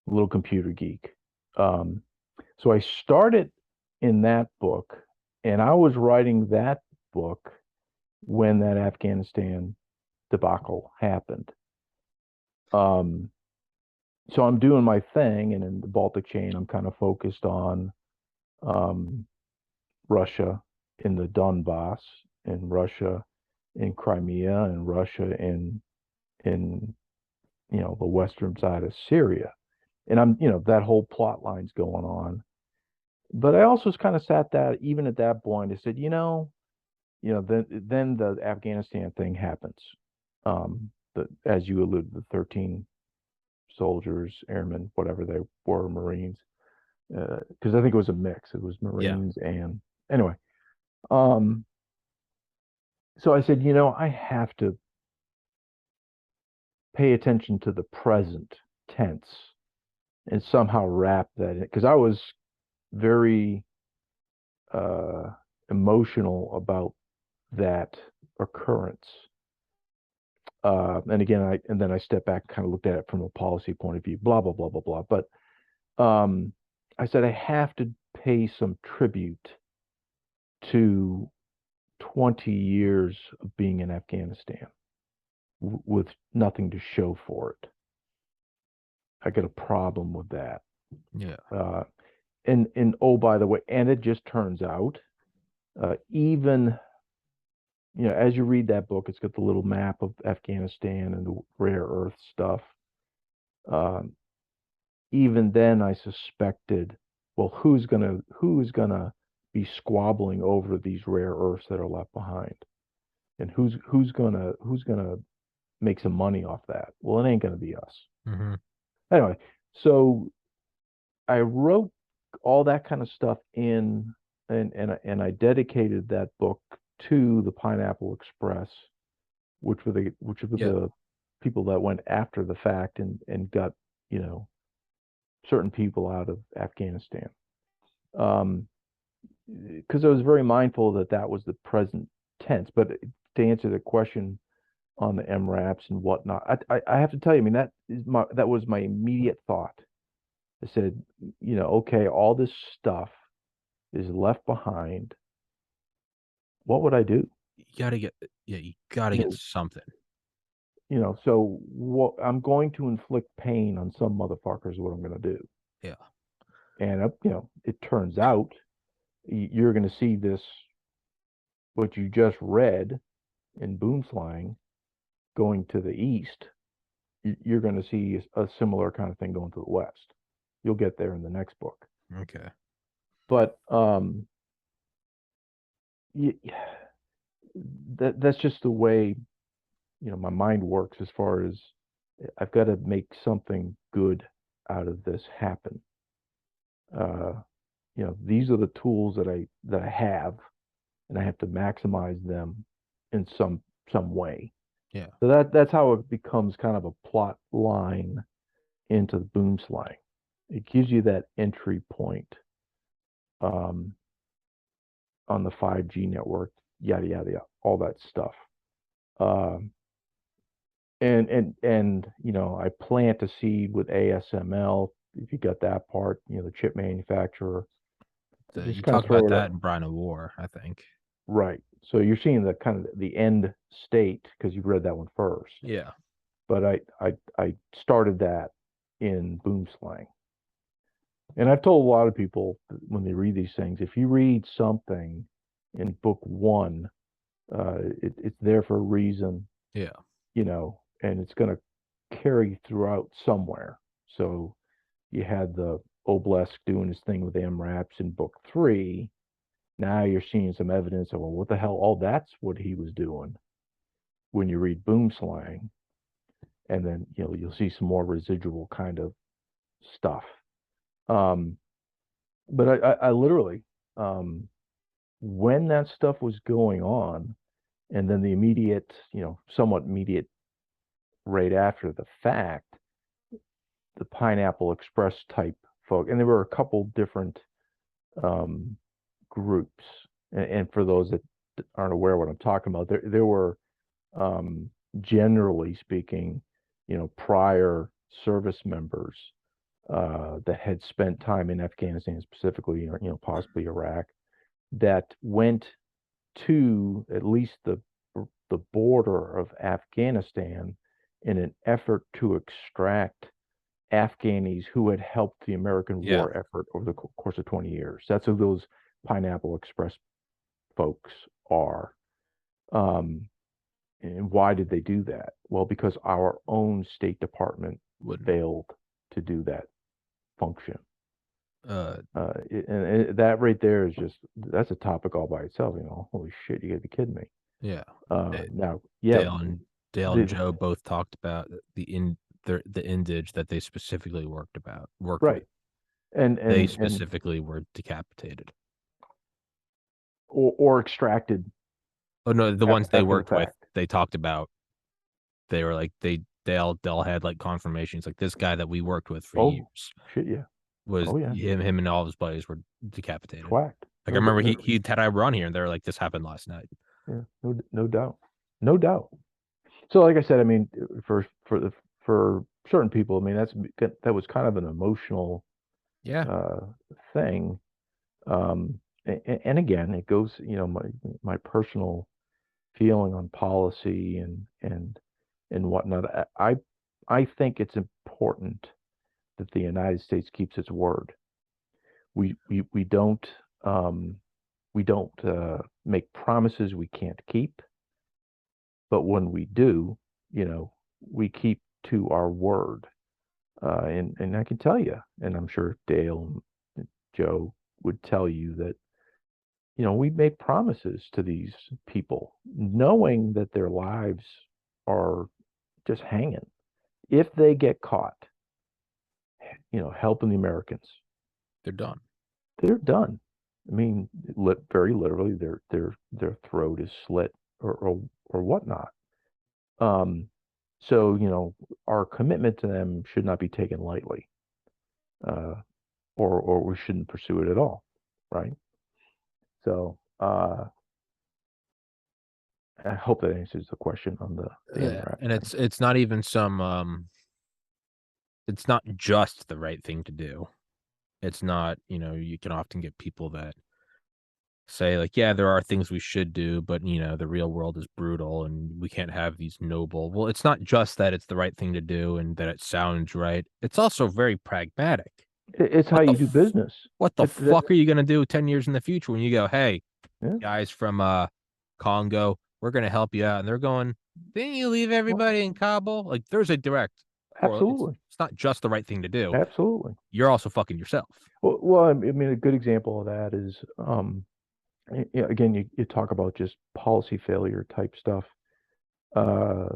A little computer geek. So I started in that book, and I was writing that book when that Afghanistan debacle happened. So I'm doing my thing, and in the Baltic Chain, I'm kind of focused on Russia in the Donbass, and Russia in Crimea, and Russia in the western side of Syria. And I'm, that whole plot line's going on. But I also kind of sat that even at that point, I said, then the Afghanistan thing happens. As you alluded, the 13 soldiers, airmen, whatever they were, Marines, because I think it was a mix. It was Marines and anyway. So I said, I have to pay attention to the present tense and somehow wrap that in, because I was very emotional about that occurrence. And again, then I stepped back, kind of looked at it from a policy point of view, blah blah blah blah blah. But I said I have to pay some tribute to 20 years of being in Afghanistan with nothing to show for it. I got a problem with that. Yeah. And oh, by the way, and it just turns out, even as you read that book, it's got the little map of Afghanistan and the rare earth stuff. Even then, I suspected, well, who's gonna be squabbling over these rare earths that are left behind, and who's gonna make some money off that? Well, it ain't gonna be us. Mm-hmm. Anyway, so I wrote all that kind of stuff in, and I dedicated that book to the Pineapple Express, which were the people that went after the fact and got certain people out of Afghanistan. Because I was very mindful that was the present tense. But to answer the question on the MRAPs and whatnot, I have to tell you, I mean, that was my immediate thought. I said, okay, all this stuff is left behind. What would I do? You gotta get, yeah, you gotta You get know, something. so what I'm going to inflict pain on some motherfuckers is what I'm going to do. Yeah. And it turns out you're going to see this, what you just read in Boom Slang, going to the east. You're going to see a similar kind of thing going to the west. You'll get there in the next book. Okay. But that's just the way my mind works, as far as I've got to make something good out of this happen. Uh, these are the tools that I have, and I have to maximize them in some way. Yeah. So that's how it becomes kind of a plot line into the Boom Slang. It gives you that entry point um, on the 5G network, yada yada yada, all that stuff. Um, and I plant a seed with ASML. If you got that part, the chip manufacturer, You just kind of talk about throw it that up. in Brine of War, I think. Right. So you're seeing the kind of the end state because you've read that one first. Yeah. But I started that in Boom Slang. And I've told a lot of people when they read these things, if you read something in book one, it's there for a reason, Yeah. and it's going to carry throughout somewhere. So you had the Obelisk doing his thing with MRAPs in book three. Now you're seeing some evidence of, well, what the hell? Oh, that's what he was doing when you read Boom Slang. And then, you'll see some more residual kind of stuff. Um, but I literally, when that stuff was going on, and then the immediate, somewhat immediate right after the fact, the Pineapple Express type folk, and there were a couple different um, groups. And for those that aren't aware of what I'm talking about, there were, generally speaking, prior service members that had spent time in Afghanistan, specifically, or possibly Iraq, that went to at least the border of Afghanistan in an effort to extract Afghanis who had helped the American Yeah. war effort over the course of 20 years. That's who those Pineapple Express folks are. Um, and why did they do that? Well, because our own State Department Would failed to do that function. uh And that right there is that's a topic all by itself. Holy shit, you gotta be kidding me. yeah. Now, yeah, Dale and Dale and the, Joe both talked about the indige that they specifically worked right, with. and They and and specifically were decapitated. or extracted Oh no, the ones they after the worked with, fact. they talked about. They were like Dale had like confirmations, like this guy that we worked with for Oh years shit, yeah. was Oh yeah, him and all of his buddies were decapitated. whacked. Like I remember he had I run here and they were like, this happened last night. Yeah, no doubt, no doubt. So, like I said, I mean, for certain people, I mean, that was kind of an emotional Yeah. uh, thing. And again, it goes, my personal feeling on policy and whatnot. I think it's important that the United States keeps its word. We don't um, make promises we can't keep, but when we do, we keep to our word. And I can tell you, and I'm sure Dale and Joe would tell you that we made promises to these people, knowing that their lives are just hanging. If they get caught, helping the Americans, They're done. they're done. I mean, very literally, their throat is slit or whatnot. Um, so our commitment to them should not be taken lightly, uh, or we shouldn't pursue it at all, right? So I hope that answers the question on the Yeah. MRAP And thing. it's not even some it's not just the right thing to do. It's not, you can often get people that say like, yeah, there are things we should do, but the real world is brutal and we can't have these noble. Well, it's not just that it's the right thing to do and that it sounds right. It's also very pragmatic. It's how What the you do business. what the fuck are you gonna do 10 years in the future when you go, hey, Yeah. guys from Congo, we're gonna help you out, and they're going, didn't you leave Well, everybody in Kabul? Like, there's a direct correlation. absolutely. It's not just the right thing to do. Absolutely. You're also fucking yourself. Well, I mean, a good example of that is, again, you talk about just policy failure type stuff. Uh,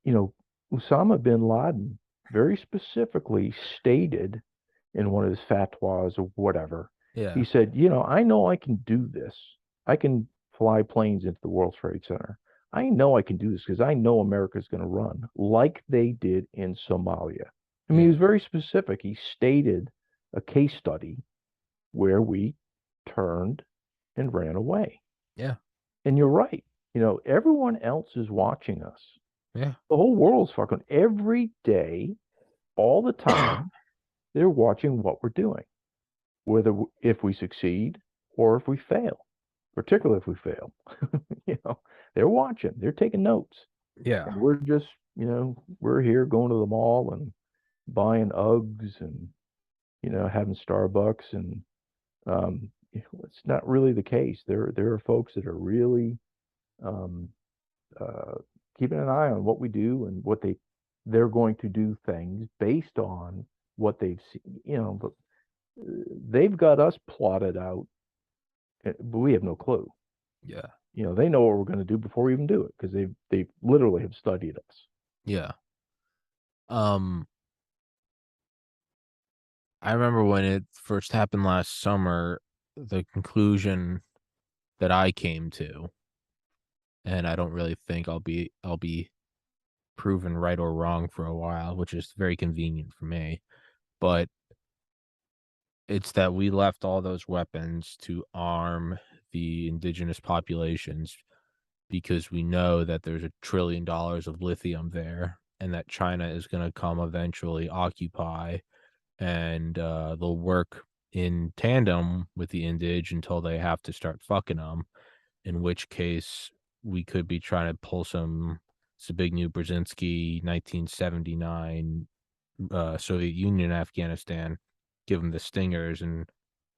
you know, Osama bin Laden very specifically stated in one of his fatwas or whatever, Yeah. he said, I know I can do this. I can fly planes into the World Trade Center. I know I can do this because I know America's going to run like they did in Somalia. I mean, he Yeah. was very specific. He stated a case study where we turned and ran away. Yeah. And you're right. Everyone else is watching us. Yeah. The whole world's fucking every day, all the time. They're watching what we're doing, whether if we succeed or if we fail, particularly if we fail. They're watching, they're taking notes. Yeah. And we're just, we're here going to the mall and buying Uggs and, having Starbucks. And it's not really the case. There are folks that are really um, uh, keeping an eye on what we do and what they're going to do things based on what they've seen. But they've got us plotted out, but we have no clue. Yeah. They know what we're going to do before we even do it because they literally have studied us. Yeah. Um, I remember when it first happened last summer, the conclusion that I came to, and I don't really think I'll be proven right or wrong for a while, which is very convenient for me. But it's that we left all those weapons to arm the indigenous populations because we know that there's $1 trillion of lithium there and that China is going to come eventually occupy and they'll work in tandem with the indige until they have to start fucking them, in which case we could be trying to pull some Zbigniew Brzezinski 1979 Soviet Union, Afghanistan, give them the stingers and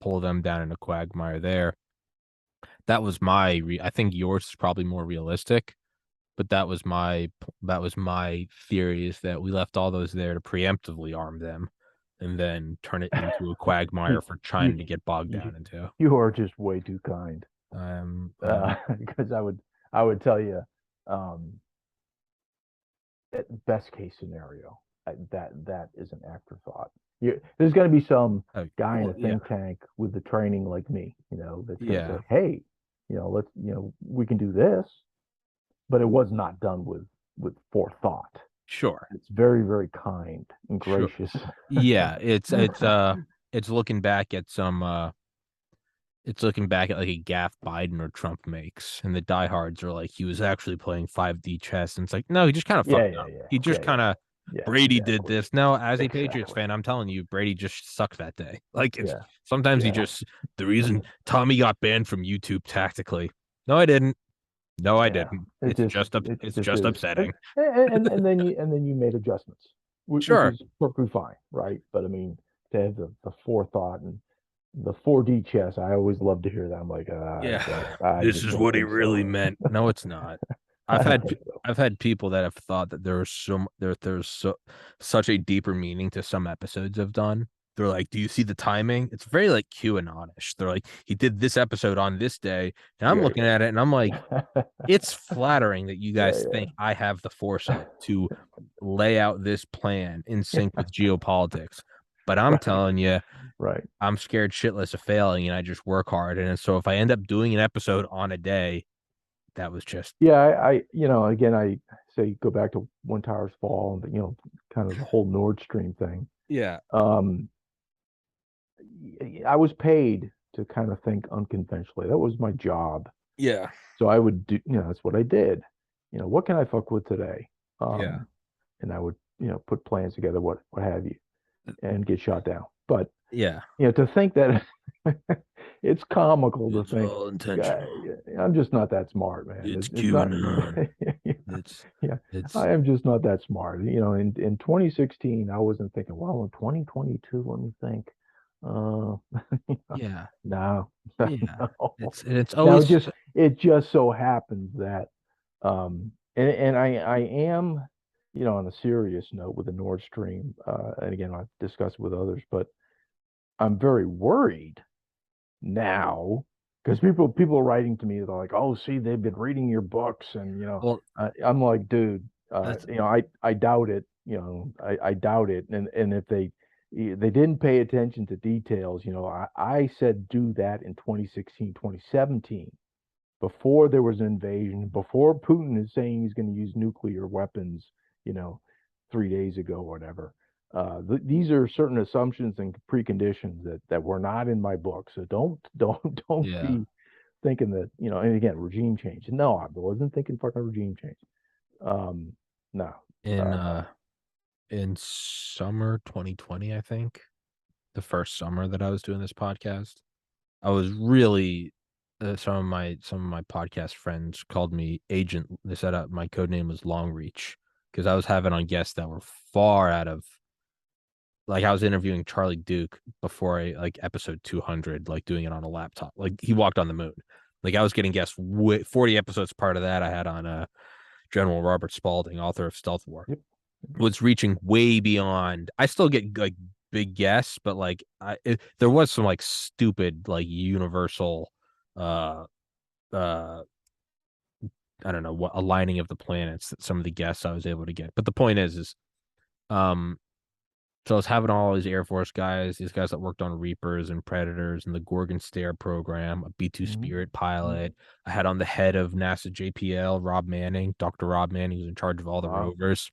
pull them down in a quagmire there. That was I think yours is probably more realistic, but that was my theory is that we left all those there to preemptively arm them and then turn it into a quagmire for China you, to get bogged you, down into. you are just way too kind. I'm Because I would tell you, best case scenario, that is an afterthought. There's going to be some guy in a yeah, think tank with the training like me, that's going to yeah, say, hey, let's, we can do this, but it was not done with forethought. sure, It's very, very kind and sure. gracious. Yeah, it's looking back at it's looking back at like a gaff Biden or Trump makes, and the diehards are like, he was actually playing 5D chess, and it's like, no, he just kind of Yeah, fucked yeah, up. yeah, He just yeah, kind yeah, of yeah, Brady did exactly, this. No, as a Patriots exactly. fan, I'm telling you, Brady just sucked that day. Like it's Yeah, sometimes he yeah. just the reason Tommy got banned from YouTube tactically. No, I didn't. No, I Yeah, didn't. it It's just just is, upsetting. and then you made adjustments, which Sure. is perfectly fine, right? But I mean, to have the forethought and the 4D chess, I always love to hear that. I'm like, Yeah. I This just is don't what he think so. really meant. No, it's not. I I've don't had think so. I've had people that have thought that there's such a deeper meaning to some episodes I've done. They're like, "Do you see the timing?" It's very like QAnonish. They're like, "He did this episode on this day," and I'm Yeah, looking at it and I'm like, "It's flattering that you yeah, guys yeah, think I have the foresight to lay out this plan in sync with geopolitics." But I'm right, telling you, right. I'm scared shitless of failing and I just work hard. And so if I end up doing an episode on a day, that was just Yeah, again, I say go back to when towers fall and kind of the whole Nord Stream thing. yeah, Um, I was paid to kind of think unconventionally. That was my job. yeah, So I would do, that's what I did. What can I fuck with today? yeah, And I would, put plans together, what have you. and get shot down. But Yeah. to think that it's comical to It's think, all "Yeah, intentional. I'm just not that smart, man. It's It's not. QAnon. It's Yeah, it's I am just not that smart. In 2016, I wasn't thinking, well, in 2022, let me think. Uh, yeah. no, Yeah. no. It's Now always it just so happens that and I am, on a serious note with the Nord Stream, and again I've discussed it with others, but I'm very worried now because people are writing to me, they're like, oh, see, they've been reading your books, and well I'm like, dude, that's I doubt it. I doubt it, and if they didn't pay attention to details, I said do that in 2016, 2017, before there was an invasion, before Putin is saying he's going to use nuclear weapons, you know, 3 days ago or whatever. These are certain assumptions and preconditions that were not in my book. So don't yeah. be thinking that, and again, regime change. No, I wasn't thinking fucking regime change. Um, no. In Uh, uh in summer 2020, I think, the first summer that I was doing this podcast, I was really some of my podcast friends called me agent. They said my code name was Long Reach because I was having on guests that were far out of like I was interviewing Charlie Duke before like episode 200, like doing it on a laptop. Like he walked on the moon. Like I was getting guests 40 episodes part of that. I had on General Robert Spalding, author of Stealth War, yep. was reaching way beyond. I still get like big guests, but like there was some like stupid like universal uh uh I don't know what aligning of the planets that some of the guests I was able to get. But the point is um so I was having all these Air Force guys, these guys that worked on Reapers and Predators and the Gorgon Stare program, a B-2 Mm-hmm. Spirit Mm-hmm. pilot. I had on the head of NASA JPL, Rob Manning, Dr. Rob Manning, who's in charge of all the Wow. rovers.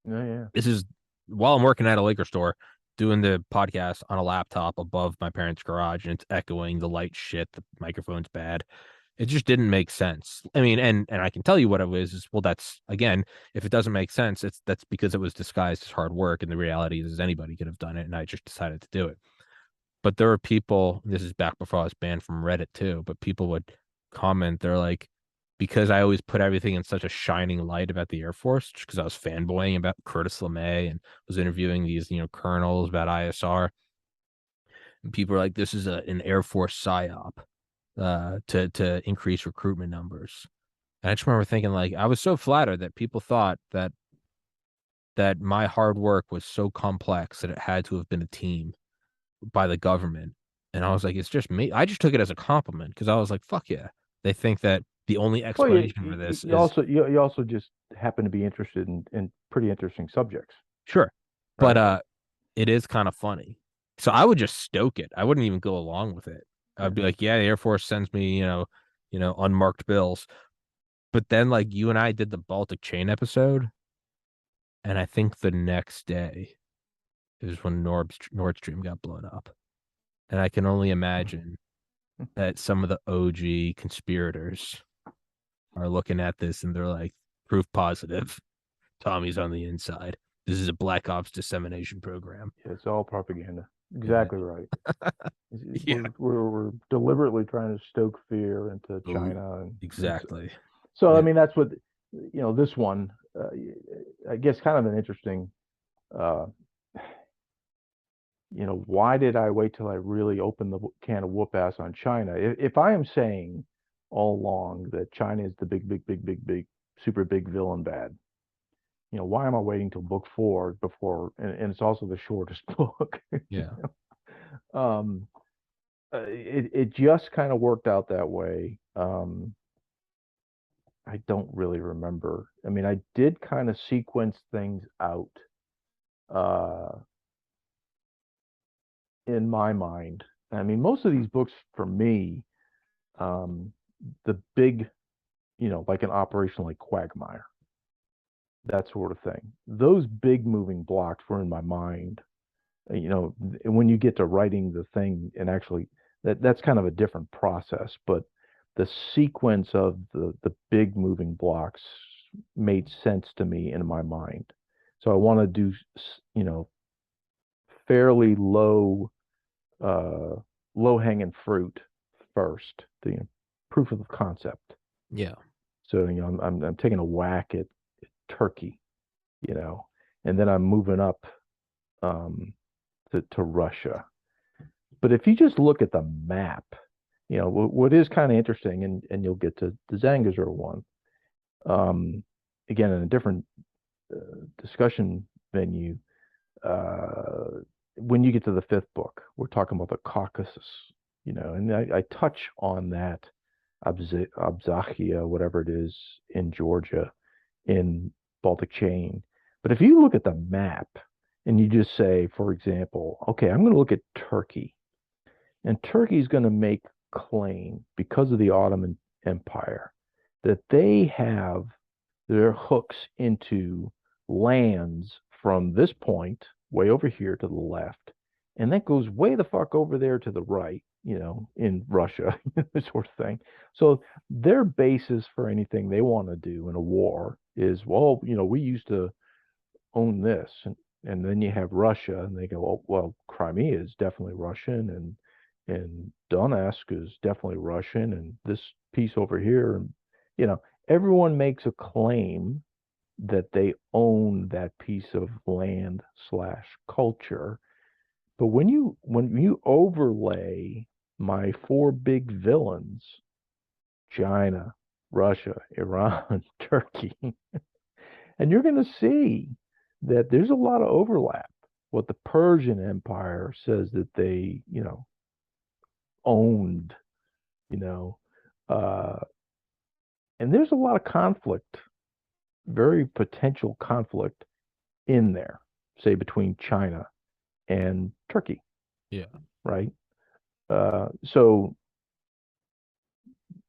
Yeah, yeah. This is while I'm working at a liquor store doing the podcast on a laptop above my parents' garage, and it's echoing the light shit. The microphone's bad. It just didn't make sense. I mean, and I can tell you what it was is well, that's again, if it doesn't make sense, that's because it was disguised as hard work, and the reality is anybody could have done it, and I just decided to do it. But there were people, this is back before I was banned from Reddit too, but people would comment, they're like, because I always put everything in such a shining light about the Air Force, because I was fanboying about Curtis LeMay and was interviewing these, colonels about ISR. And people are like, this is an Air Force psyop to increase recruitment numbers. And I just remember thinking, like, I was so flattered that people thought that my hard work was so complex that it had to have been a team by the government. And I was like, it's just me. I just took it as a compliment because I was like, fuck yeah. They think that the only Well, explanation for this is you also just happen to be interested in pretty interesting subjects, sure. But right? it is kind of funny. So I would just stoke it. I wouldn't even go along with it. Yeah. I'd be like, yeah, the Air Force sends me, unmarked bills. But then like you and I did the Baltic Chain episode, and I think the next day is when Nord Stream got blown up. And I can only imagine that some of the OG conspirators are looking at this and they're like, proof positive. Tommy's on the inside. This is a Black Ops dissemination program. It's all propaganda. Yeah. Exactly right. Yeah. We're deliberately trying to stoke fear into Oh, China, and exactly. so I Yeah. mean that's what this one, I guess, kind of an interesting. Uh, why did I wait till I really opened the can of whoop ass on China? If I am saying all along that China is the big, big, big, big, big, super big villain bad, why am I waiting till book 4 before? And it's also the shortest book. Yeah. um, it just kind of worked out that way. I don't really remember. I mean, I did kind of sequence things out uh, in my mind. I mean, most of these books for me, um, the big, like an operation like Quagmire, that sort of thing. Those big moving blocks were in my mind. When you get to writing the thing and actually that's kind of a different process, but the sequence of the big moving blocks made sense to me in my mind. So I want to do, fairly low hanging fruit first, the proof of concept. Yeah. So I'm taking a whack at Turkey, and then I'm moving up to Russia. But if you just look at the map, what is kind of interesting, and you'll get to the Zangezur one, again in a different discussion venue. When you get to the fifth book, we're talking about the Caucasus, and I touch on that Abzachia, whatever it is, in Georgia, in Baltic Chain. But if you look at the map and you just say, for example, okay, I'm going to look at Turkey, and Turkey's going to make claim because of the Ottoman Empire that they have their hooks into lands from this point way over here to the left, and that goes way the fuck over there to the right, in Russia, this sort of thing. So their basis for anything they want to do in a war is, well, we used to own this, and then you have Russia, and they go, well, Crimea is definitely Russian, and Donetsk is definitely Russian, and this piece over here, and everyone makes a claim that they own that piece of land slash culture. But when you overlay my four big villains, China, Russia, Iran, Turkey, and you're going to see that there's a lot of overlap. What the Persian Empire says that they, owned, uh, and there's a lot of conflict, very potential conflict in there, say between China and Turkey. Yeah. Right. So,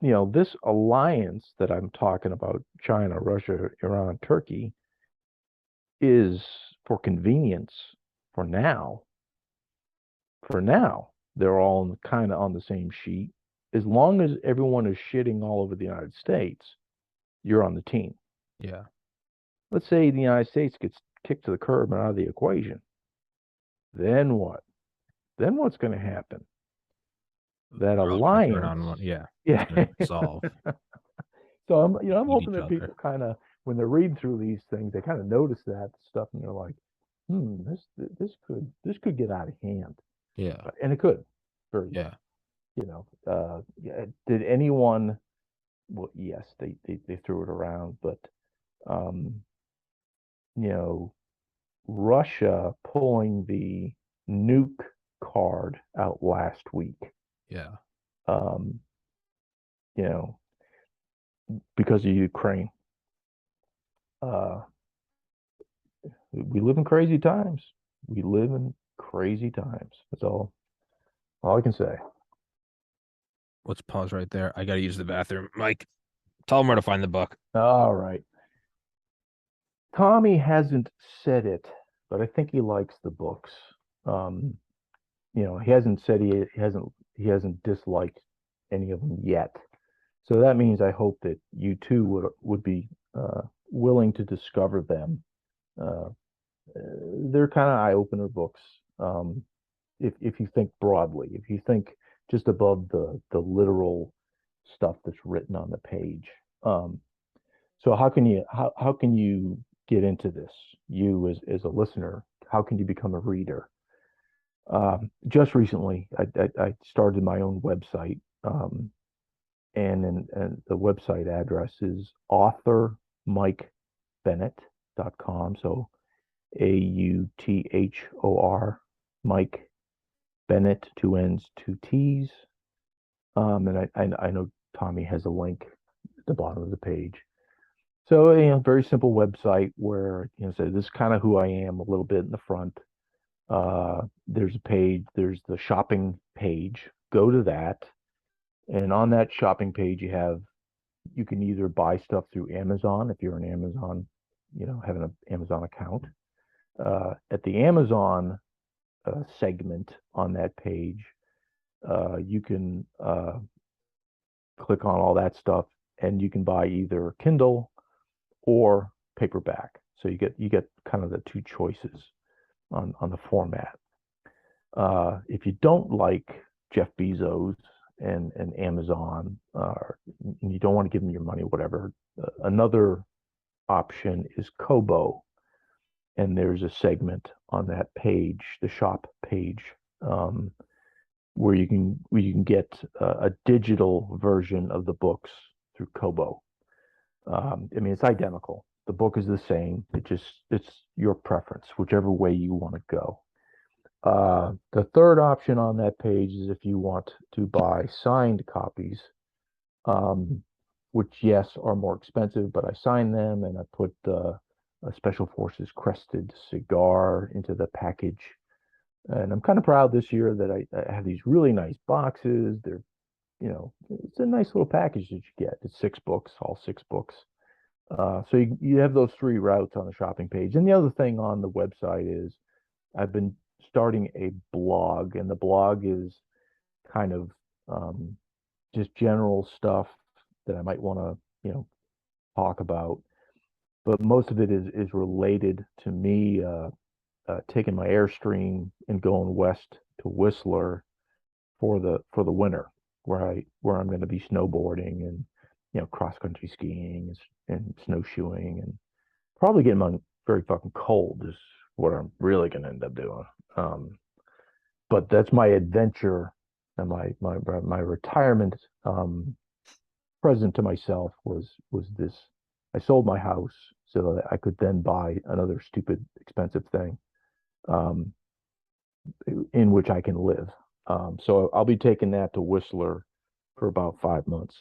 this alliance that I'm talking about, China, Russia, Iran, Turkey, is for convenience for now. For now, they're all kind of on the same sheet. As long as everyone is shitting all over the United States, you're on the team. Yeah. Let's say the United States gets kicked to the curb and out of the equation. Then what? Then what's going to happen? That alliance, yeah, yeah. solve. So I'm hoping that people kind of, when they're reading through these things, they kind of notice that stuff, and they're like, this could get out of hand. Yeah. And it could. Yeah. Yeah. Did anyone? Well, yes, they threw it around, but um, Russia pulling the nuke card out last week. Yeah. Um, because of Ukraine. We live in crazy times. We live in crazy times. That's all I can say. Let's pause right there. I got to use the bathroom. Mike, tell them where to find the book. All right. Tommy hasn't said it, but I think he likes the books. He hasn't said he hasn't disliked any of them yet. So that means I hope that you too would be willing to discover them. They're kind of eye-opener books. If you think broadly, if you think just above the literal stuff that's written on the page. So how can you get into this? You as a listener, how can you become a reader? Just recently, I started my own website, and the website address is authormikebennett.com. So AUTHOR, Mike Bennett, 2 N's, 2 T's. And I know Tommy has a link at the bottom of the page. So, very simple website where, so this is kind of who I am a little bit in the front. There's a page, there's the shopping page. Go to that. And on that shopping page, you can either buy stuff through Amazon if you're an Amazon, having an Amazon account. At the Amazon segment on that page, you can click on all that stuff, and you can buy either Kindle or paperback. So you get kind of the two choices on the format. If you don't like Jeff Bezos and Amazon, and you don't want to give them your money, whatever, another option is Kobo, and there's a segment on that page, the shop page, um, where you can get a digital version of the books through Kobo. I mean, it's identical. The book is the same. It's your preference, whichever way you want to go. The third option on that page is if you want to buy signed copies, um, which yes are more expensive, but I sign them and I put a Special Forces crested cigar into the package. And I'm kind of proud this year that I have these really nice boxes. They're, it's a nice little package that you get. It's 6 books, all 6 books. So you have those 3 routes on the shopping page. And the other thing on the website is I've been starting a blog, and the blog is kind of just general stuff that I might want to, talk about. But most of it is related to me taking my Airstream and going west to Whistler for the winter, where I'm going to be snowboarding and cross country skiing and snowshoeing and probably getting my very fucking cold is what I'm really going to end up doing. But that's my adventure and my retirement present to myself was this. I sold my house so that I could then buy another stupid expensive thing um, in which I can live. So I'll be taking that to Whistler for about 5 months.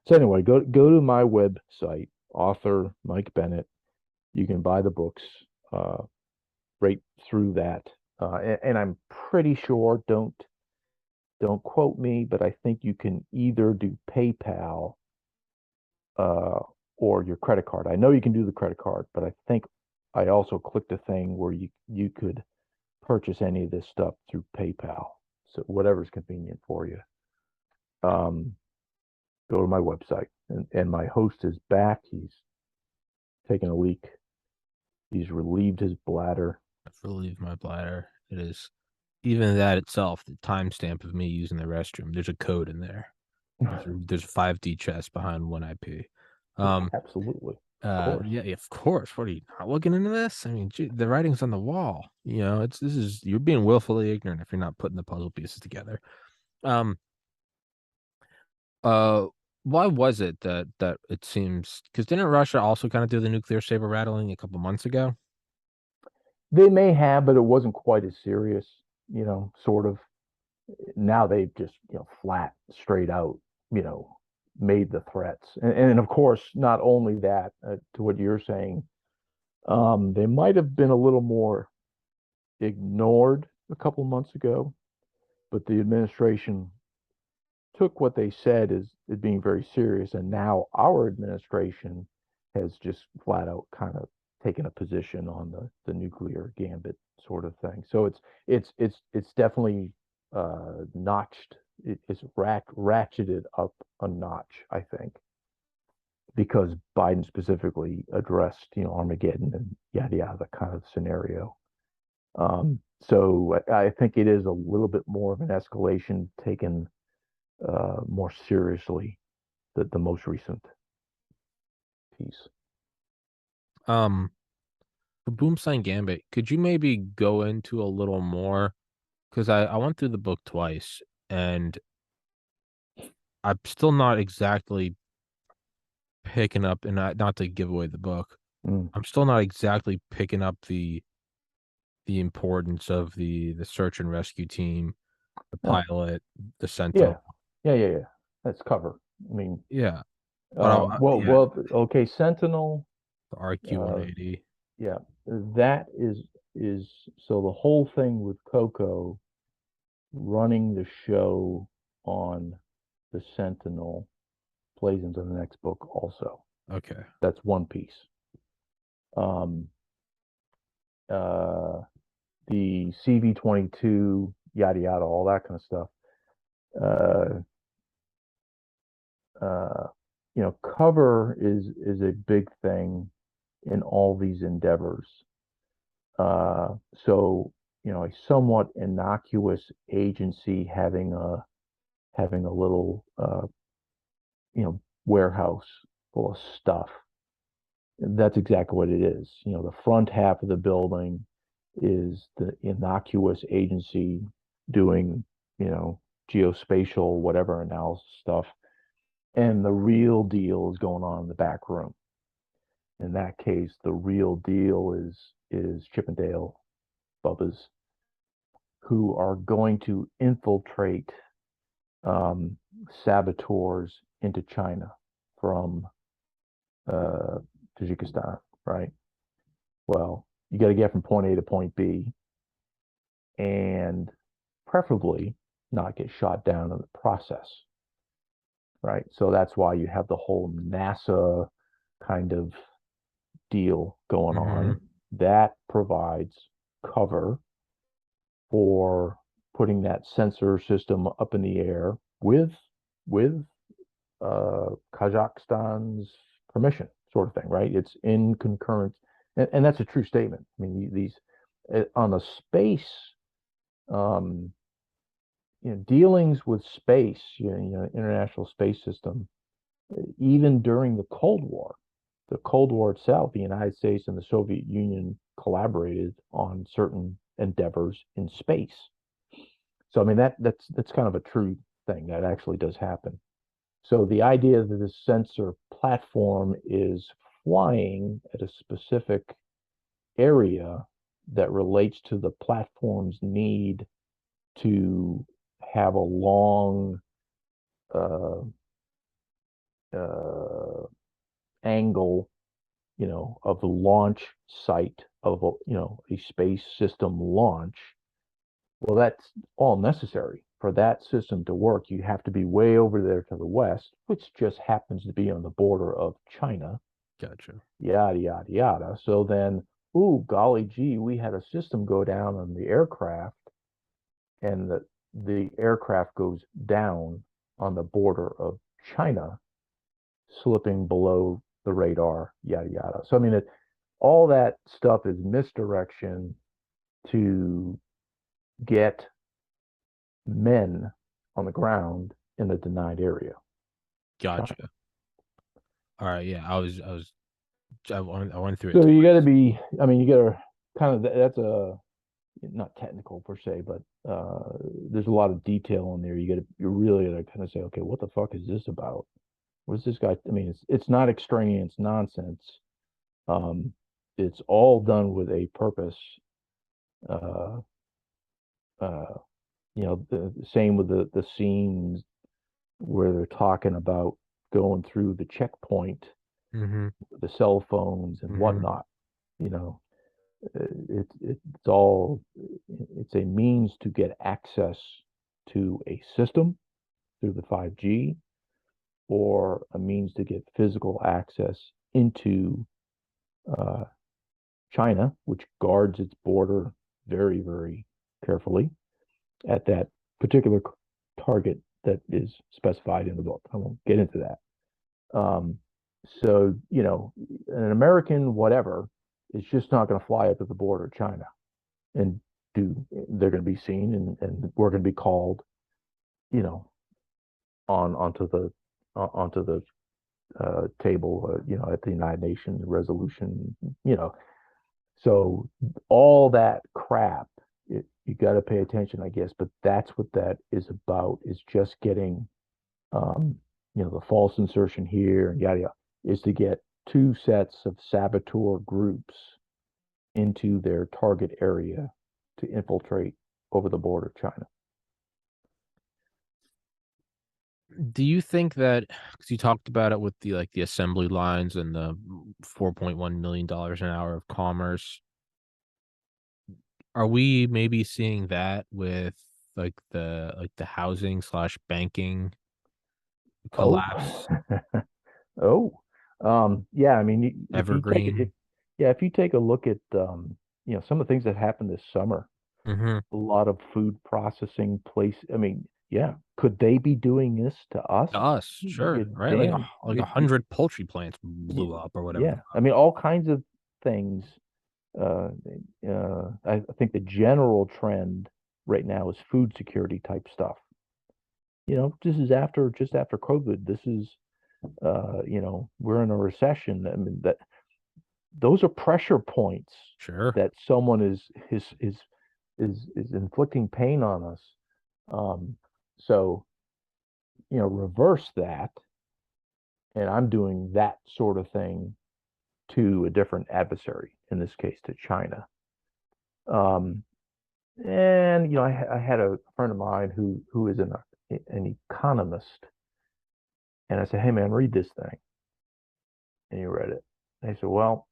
So anyway, go to my website, author Mike Bennett. You can buy the books right through that, and I'm pretty sure don't quote me, but I think you can either do PayPal uh, or your credit card. I know you can do the credit card, but I think I also clicked a thing where you could purchase any of this stuff through PayPal. So whatever's convenient for you. Um, Go to my website, and my host is back. He's taken a leak. He's relieved his bladder. I've relieved my bladder. It is even that itself, the timestamp of me using the restroom. There's a code in there. There's a 5D chest behind one IP. Absolutely, of course. Yeah, of course. What are you not looking into this? I mean, gee, the writing's on the wall. You're being willfully ignorant if you're not putting the puzzle pieces together. Um, uh, why was it that it seems? Because didn't Russia also kind of do the nuclear saber rattling a couple months ago? They may have, but it wasn't quite as serious, sort of. Now they've just, flat, straight out, you know, made the threats. And of course, not only that, to what you're saying, they might have been a little more ignored a couple months ago, but the administration took what they said as being very serious, and now our administration has just flat out kind of taken a position on the nuclear gambit sort of thing. So it's definitely notched. It's ratcheted up a notch, I think, because Biden specifically addressed Armageddon and yada yada kind of scenario. So I think it is a little bit more of an escalation taken more seriously the most recent piece. Um, for Boomstein Gambit, could you maybe go into a little more? Because I went through the book twice, and I'm still not exactly picking up, and not to give away the book, Mm. I'm still not exactly picking up the importance of the search and rescue team, the Oh, pilot, the yeah, sentinel. yeah. That's cover. I mean, Yeah, but yeah, okay. Sentinel, the RQ uh, 180. yeah, that is so the whole thing with Coco running the show on the Sentinel plays into the next book also. Okay, That's one piece. Um, uh, the CV-22, yada yada, all that kind of stuff. Uh, uh, Cover is a big thing in all these endeavors. So, a somewhat innocuous agency having a little warehouse full of stuff. That's exactly what it is. The front half of the building is the innocuous agency doing, geospatial whatever analysis stuff, and the real deal is going on in the back room. In that case, the real deal is Chippendale Bubbas, who are going to infiltrate saboteurs into China from Tajikistan, right? Well, you got to get from point A to point B, and preferably not get shot down in the process, right? So that's why you have the whole NASA kind of deal going on. That provides cover for putting that sensor system up in the air with Kazakhstan's permission, sort of thing, right? It's in concurrent, and that's a true statement. I mean, these on the space, dealings with space, international space system, even during the Cold War. The Cold War itself, the United States and the Soviet Union collaborated on certain endeavors in space. So I mean that's kind of a true thing that actually does happen. So the idea that this sensor platform is flying at a specific area that relates to the platform's need to have a long angle, of the launch site of a space system launch. Well, that's all necessary for that system to work. You have to be way over there to the west, which just happens to be on the border of China. Gotcha. Yada yada yada. So then, ooh, golly gee, we had a system go down on the aircraft, and the aircraft goes down on the border of China, slipping below the radar, yada yada. So I mean, all that stuff is misdirection to get men on the ground in the denied area. Gotcha. China. All right. Yeah. I went through it So you got to twice. be. I mean, you got to kind of. That's a not technical per se, but there's a lot of detail in there. You really got to kind of say, okay, what the fuck is this about? What's this guy? I mean, it's not extraneous nonsense. It's all done with a purpose. Uh, uh, the same with the scenes where they're talking about going through the checkpoint, the cell phones and whatnot. You know, it's all it's a means to get access to a system through the 5G, or a means to get physical access into uh, China, which guards its border very, very carefully at that particular target that is specified in the book. I won't get into that. So, an American whatever is just not going to fly up to the border of China and they're going to be seen, and we're going to be called, onto the table, at the United Nations resolution, So all that crap, you got to pay attention, I guess. But that's what that is about: is just getting, the false insertion here and yada yada, is to get two sets of saboteur groups into their target area to infiltrate over the border of China. Do you think that, because you talked about it with the assembly lines and the $4.1 million an hour of commerce, are we maybe seeing that with the housing slash banking Oh, collapse? oh, yeah. I mean, if you take it, Evergreen. yeah, if you take a look at, some of the things that happened this summer, Mm-hmm. a lot of food processing place. I mean, yeah, could they be doing this to us? To us, sure, right? Like Damn, 100 poultry plants blew up or whatever the yeah. I fuck. mean, all kinds of things I think the general trend right now is food security type stuff. This is just after COVID. This is, we're in a recession. I mean, those are pressure points Sure. that someone is inflicting pain on us. So, reverse that, and I'm doing that sort of thing to a different adversary, in this case to China. Um, and I had a friend of mine who is an economist, and I said, "Hey man, read this thing." And he read it. And he said, "Well,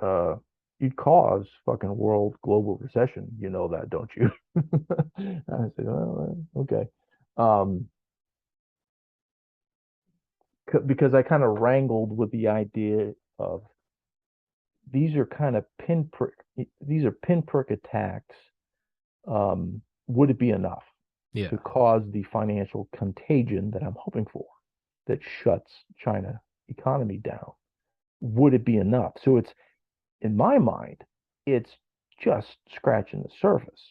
uh, you'd cause fucking world global recession. You know that, don't you?" I said, "Well, okay." Um, because I kind of wrangled with the idea of these are kind of pinprick attacks. Would it be enough Yeah. to cause the financial contagion that I'm hoping for, that shuts China economy down? Would it be enough? So it's, in my mind, it's just scratching the surface.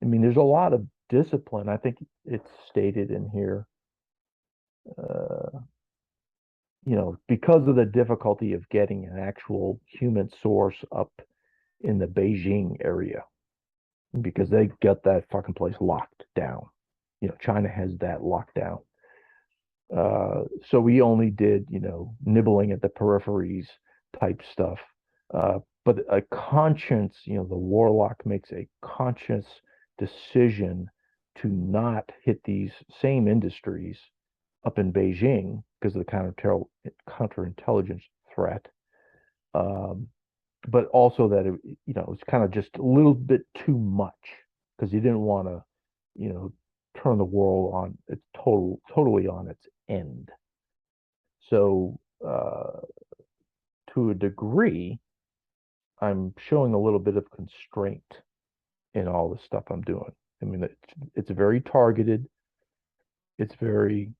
I mean, there's a lot of discipline. I think it's stated in here, uh, because of the difficulty of getting an actual human source up in the Beijing area, because they got that fucking place locked down. China has that locked down. So we only did, nibbling at the peripheries type stuff. But a conscience, the warlock makes a conscious decision to not hit these same industries up in Beijing because of the counterintelligence threat. Um, but also that it's kind of just a little bit too much because he didn't want to, turn the world on its totally on its end. So to a degree, I'm showing a little bit of constraint in all the stuff I'm doing. I mean, it's very targeted. It's very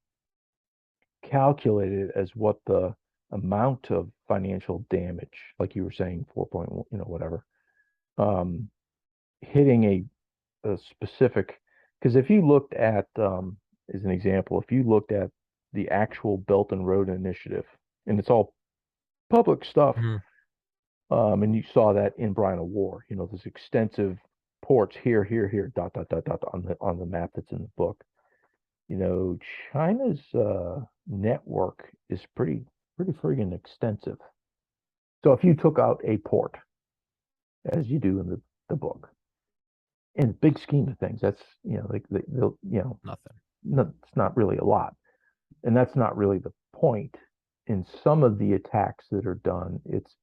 calculated as what the amount of financial damage, like you were saying, 4.1, whatever, um, hitting a specific, because if you looked at, as an example, if you looked at the actual Belt and Road Initiative, and it's all public stuff, Mhm. and you saw that in Brine of War, there's extensive ports here, here, here, dot, dot, dot, dot, on the map that's in the book. China's network is pretty friggin' extensive. So if you took out a port, as you do in the book, in the big scheme of things, that's like they'll Nothing. no, it's not really a lot, and that's not really the point. In some of the attacks that are done, it's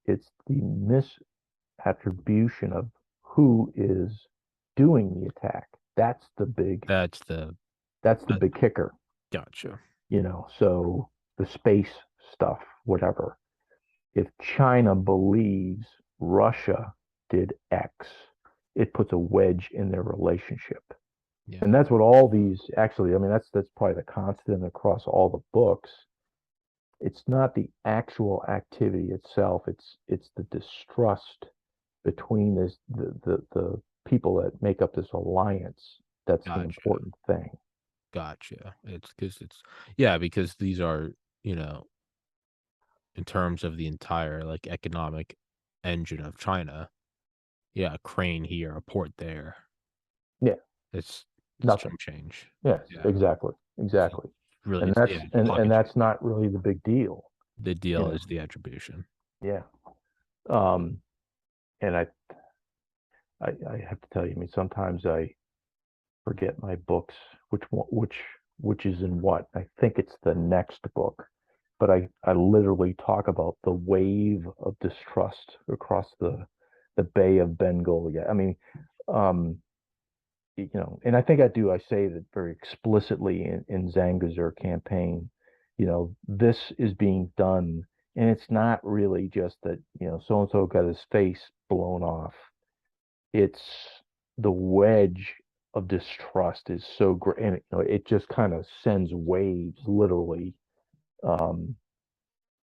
the misattribution of who is doing the attack. That's the That's the that, big kicker. gotcha. So the space stuff, whatever. If China believes Russia did X, it puts a wedge in their relationship. Yeah. And that's what all these actually, I mean, that's probably the constant across all the books. It's not the actual activity itself, it's the distrust between the people that make up this alliance that's the Gotcha. important thing. Gotcha. Because these are, you know, in terms of the entire like economic engine of China. Yeah, a crane here, a port there. Yeah, It's nothing. chump change. Yes, Yeah. exactly. So Exactly. really, And it's that's yeah, and pocket and change. that's not really the big deal, The you deal know. is the attribution. Yeah. Um, and I have to tell you, I mean, sometimes I forget my books, which is in what. I think it's the next book, but I literally talk about the wave of distrust across the Bay of Bengal. Yeah, I mean, um, and I think I say that very explicitly in Zangezur campaign. This is being done, and it's not really just that, so and so got his face blown off. It's the wedge of distrust is so great, and it just kind of sends waves, literally. Um,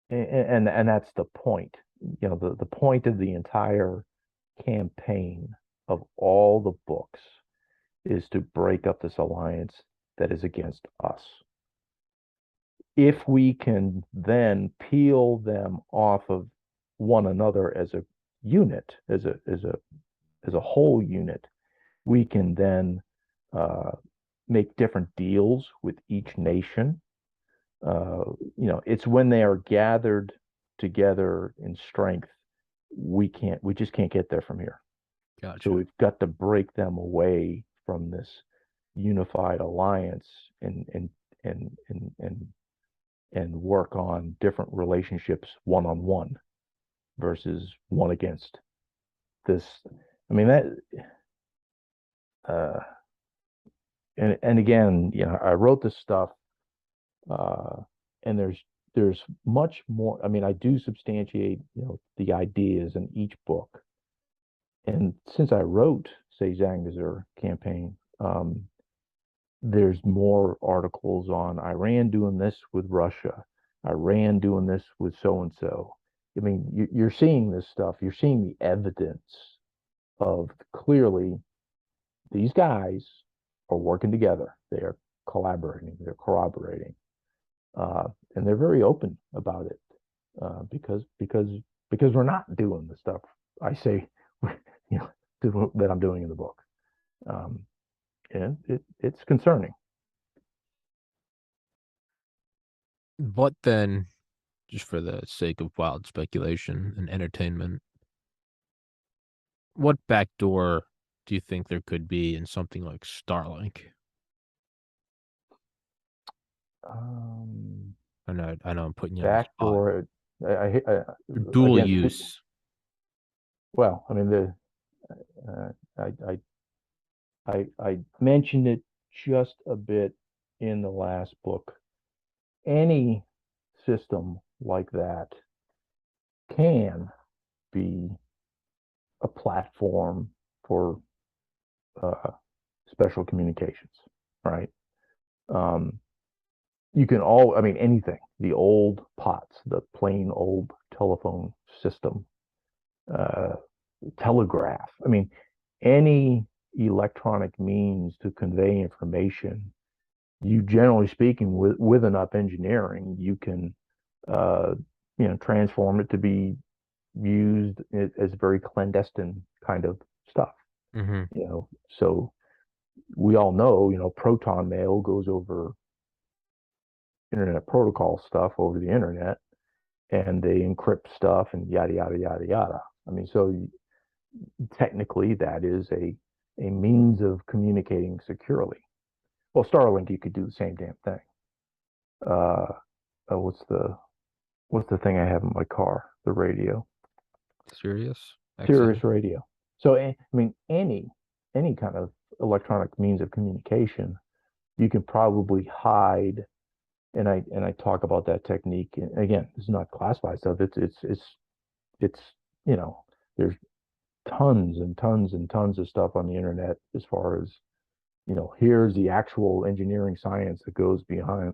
and that's the point. the point of the entire campaign of all the books is to break up this alliance that is against us. If we can then peel them off of one another as a unit, as a whole unit, we can then make different deals with each nation. It's when they are gathered together in strength, we just can't get there from here. Gotcha. So we've got to break them away from this unified alliance and work on different relationships one-on-one versus one against this. I mean that and again, I wrote this stuff and there's much more. I mean, I do substantiate, the ideas in each book. And since I wrote, say, Zangezur campaign, there's more articles on Iran doing this with Russia, Iran doing this with so and so. I mean, you're seeing this stuff. You're seeing the evidence of clearly these guys are working together. They are collaborating. They're corroborating, and they're very open about it because we're not doing the stuff I say, that I'm doing in the book. And it's concerning. But then, just for the sake of wild speculation and entertainment, what backdoor do you think there could be in something like Starlink? I know I'm putting you on the spot. Backdoor, Dual again, use. Well, I mean, I mentioned it just a bit in the last book. Any system like that can be a platform for special communications, right? You can I mean, anything, the old POTS, the plain old telephone system, telegraph. I mean, any electronic means to convey information, you generally speaking, with enough engineering, you can, transform it to be used as very clandestine kind of stuff. Mm-hmm. So we all know, proton mail goes over internet protocol stuff over the internet, and they encrypt stuff and yada yada yada yada. I mean, so technically that is a means of communicating securely. Well, Starlink, you could do the same damn thing. What's the thing I have in my car? The radio. Sirius radio. So I mean, any kind of electronic means of communication, you can probably hide. And I talk about that technique. And again, this is not classified stuff. It's there's tons and tons and tons of stuff on the internet as far as, here's the actual engineering science that goes behind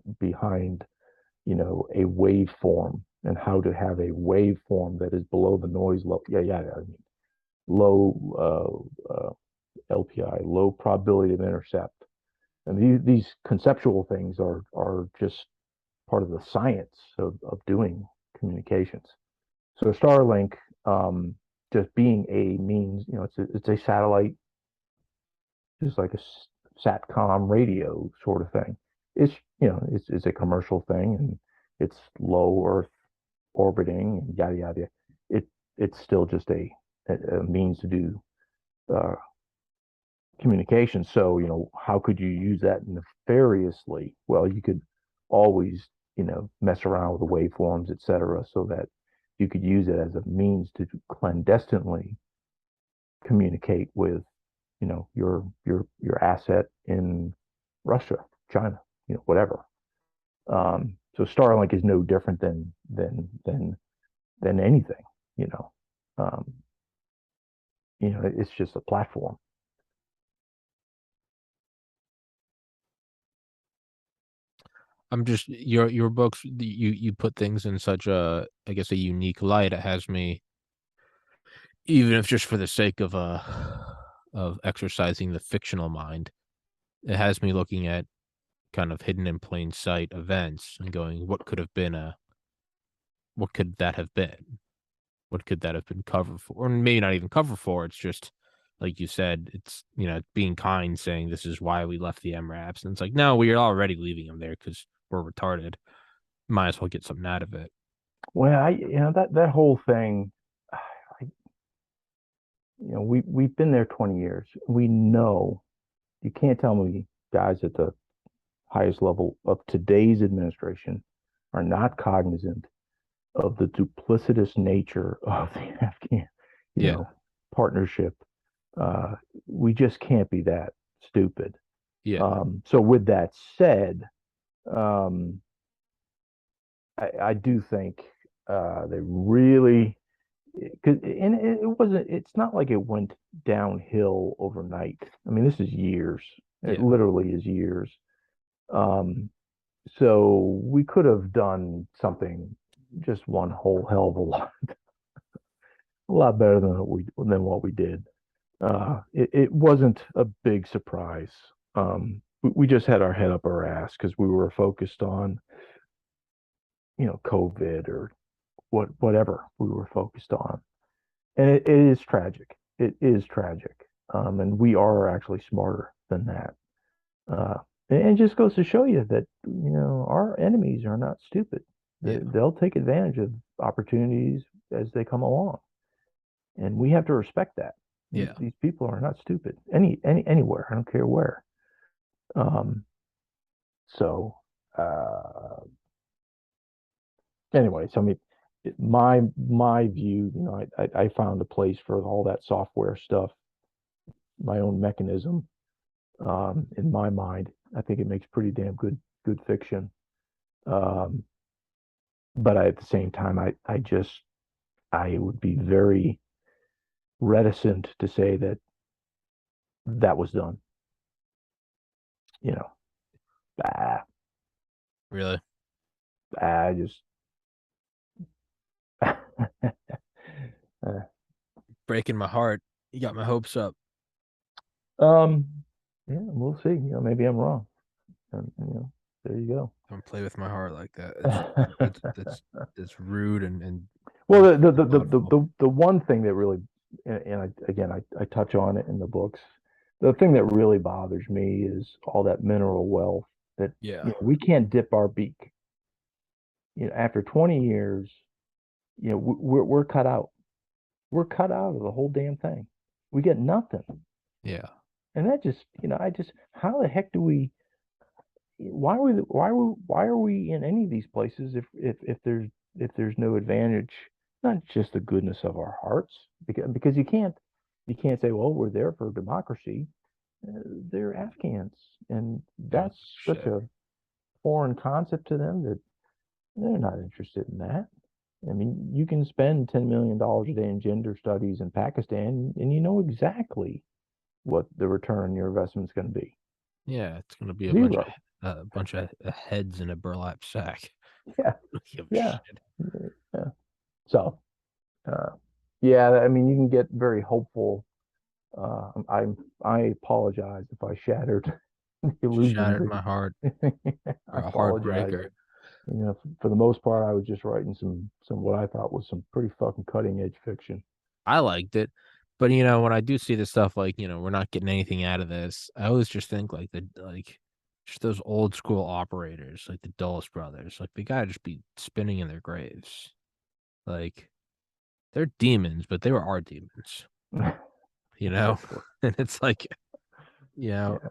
a waveform and how to have a waveform that is below the noise level. I mean, low LPI, low probability of intercept. And these conceptual things are just part of the science of doing communications. So Starlink, just being a means, it's a satellite, just like a satcom radio sort of thing. It's a commercial thing, and it's low Earth orbiting and yada yada. It's still just a means to do communication. So, how could you use that nefariously? Well, you could always, mess around with the waveforms, etc., so that you could use it as a means to clandestinely communicate with, your asset in Russia, China, whatever. So Starlink is no different than anything, it's just a platform. I'm just your books. You put things in such a, I guess, a unique light. It has me, even if just for the sake of exercising the fictional mind. It has me looking at kind of hidden in plain sight events and going, what could have been a, what could that have been? What could that have been covered for? Or maybe not even cover for. It's just like you said, it's, being kind, saying this is why we left the MRAPs. And it's like, no, we are already leaving them there because we're retarded. Might as well get something out of it. Well, that whole thing, we've been there 20 years. We know you can't tell me guys at the highest level of today's administration are not cognizant of the duplicitous nature of the Afghan, Yeah. partnership. We just can't be that stupid. Yeah. So with that said, um, I do think they really, and it wasn't. It's not like it went downhill overnight. I mean, this is years. It Yeah. literally is years. Um, so we could have done something just one whole hell of a lot better than what we did. It wasn't a big surprise. We just had our head up our ass because we were focused on, COVID or whatever we were focused on. And it is tragic. It is tragic. And we are actually smarter than that. Uh, and it just goes to show you that, our enemies are not stupid. Yeah. They'll take advantage of opportunities as they come along. And we have to respect that. These, Yeah. these people are not stupid anywhere. I don't care where. Um, so anyway, so I mean, my view, I found a place for all that software stuff, my own mechanism. In my mind, I think it makes pretty damn good fiction. Um, but at the same time, I would be very reticent to say that was done. You know, ah, Really just uh, breaking my heart. You got my hopes up. um, yeah, we'll see. Maybe I'm wrong. There you go. Don't play with my heart like that. It's rude Well, and the one thing that really, and I touch on it in the books. The thing that really bothers me is all that mineral wealth that yeah. we can't dip our beak. After 20 years, we're cut out. We're cut out of the whole damn thing. We get nothing, Yeah. and that just, how the heck do we? Why are we in any of these places if there's no advantage, not just the goodness of our hearts, because you can't say, well, we're there for democracy. They're Afghans, and Don't give that's a such shit. a foreign concept to them that they're not interested in that. I mean, you can spend $10 million a day in gender studies in Pakistan, and you know exactly what the return on your investment is going to be. Yeah, it's gonna be Zero. a bunch of heads in a burlap sack. Yeah, Don't give a yeah, shit. yeah. So, uh, yeah, I mean, you can get very hopeful. I apologize if I shattered the illusions Shattered that my heart. I You're a apologize. heartbreaker. For the most part, I was just writing some what I thought was some pretty fucking cutting edge fiction. I liked it. But when I do see the stuff like, we're not getting anything out of this, I always just think like just those old school operators, like the Dulles brothers, like they gotta just be spinning in their graves. Like they're demons, but they were our demons, you know? Exactly. And it's like, you know, Yeah.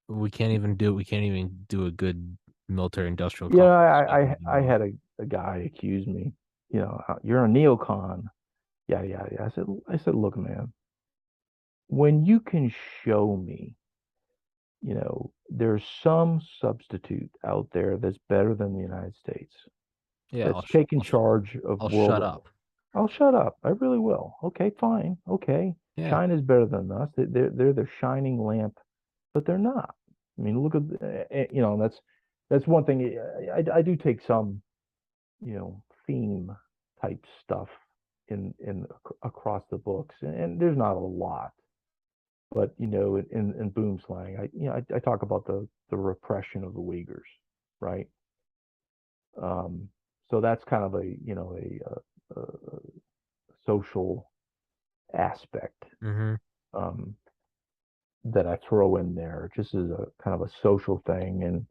we can't even do a good military industrial You know, complex I stuff I, I anymore. had a guy accuse me, you're a neocon, yada yada yada. I said, look, man, when you can show me, there's some substitute out there that's better than the United States, Yeah, that's taking charge of I'll world. shut up. I'll shut up. I really will. Okay, fine. Okay. Yeah. China's better than us. They're the shining lamp, but they're not. I mean, look at, that's That's one thing. I do take some, theme type stuff in across the books, and there's not a lot, but in boom slang, I talk about the repression of the Uyghurs, right? Um, so that's kind of a social aspect Mm-hmm. um, that I throw in there, just as a kind of a social thing. And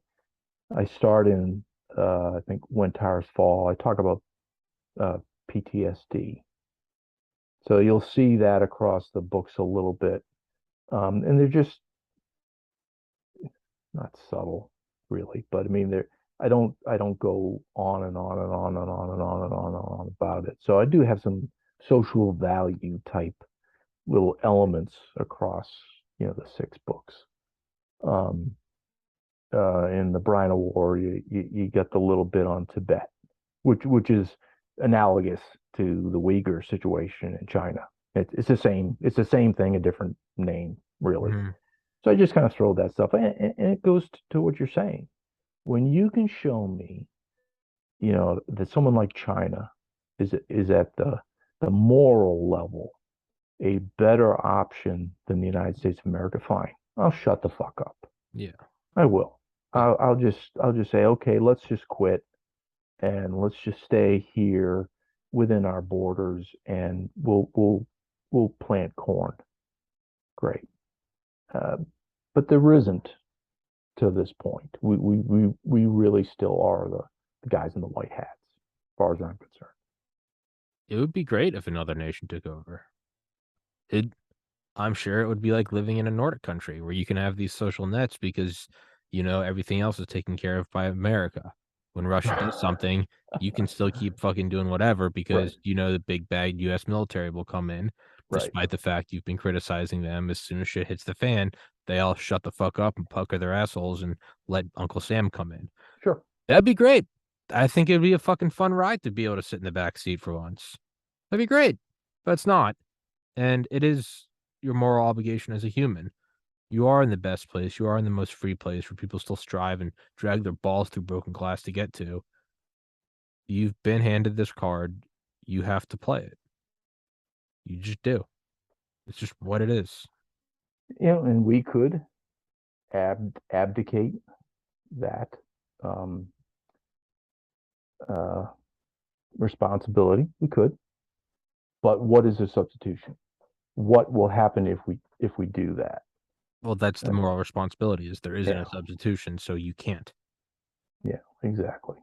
I start in, I think, When Tires Fall. I talk about uh, PTSD. So you'll see that across the books a little bit. And they're just not subtle, really, but I mean, I don't go on and on and on and on and on and on and on about it. So I do have some social value type little elements across, the 6 books. Um, in the Bryan Award, you get the little bit on Tibet, which is analogous to the Uyghur situation in China. It's the same thing, a different name, really. Mm-hmm. So I just kind of throw that stuff, and it goes to what you're saying. When you can show me, that someone like China is at the moral level a better option than the United States of America, fine. I'll shut the fuck up. Yeah. I will. Yeah. I'll just say, okay, let's just quit and let's just stay here within our borders, and we'll plant corn. Great. Uh, but there isn't to this point. We really still are the guys in the white hats, as far as I'm concerned. It would be great if another nation took over. I'm sure it would be like living in a Nordic country where you can have these social nets because, everything else is taken care of by America. When Russia does something, you can still keep fucking doing whatever Right, because, the big bad US military will come in, right. despite the fact you've been criticizing them. As soon as shit hits the fan, they all shut the fuck up and pucker their assholes and let Uncle Sam come in. Sure. That'd be great. I think it'd be a fucking fun ride to be able to sit in the back seat for once. That'd be great, but it's not. And it is your moral obligation as a human. You are in the best place. You are in the most free place where people still strive and drag their balls through broken glass to get to. You've been handed this card. You have to play it. You just do. It's just what it is. And we could abdicate that um, uh, responsibility. We could, but what is the substitution? What will happen if we do that? Well, that's the Uh, moral responsibility is there isn't yeah, a substitution, so you can't. yeah, exactly.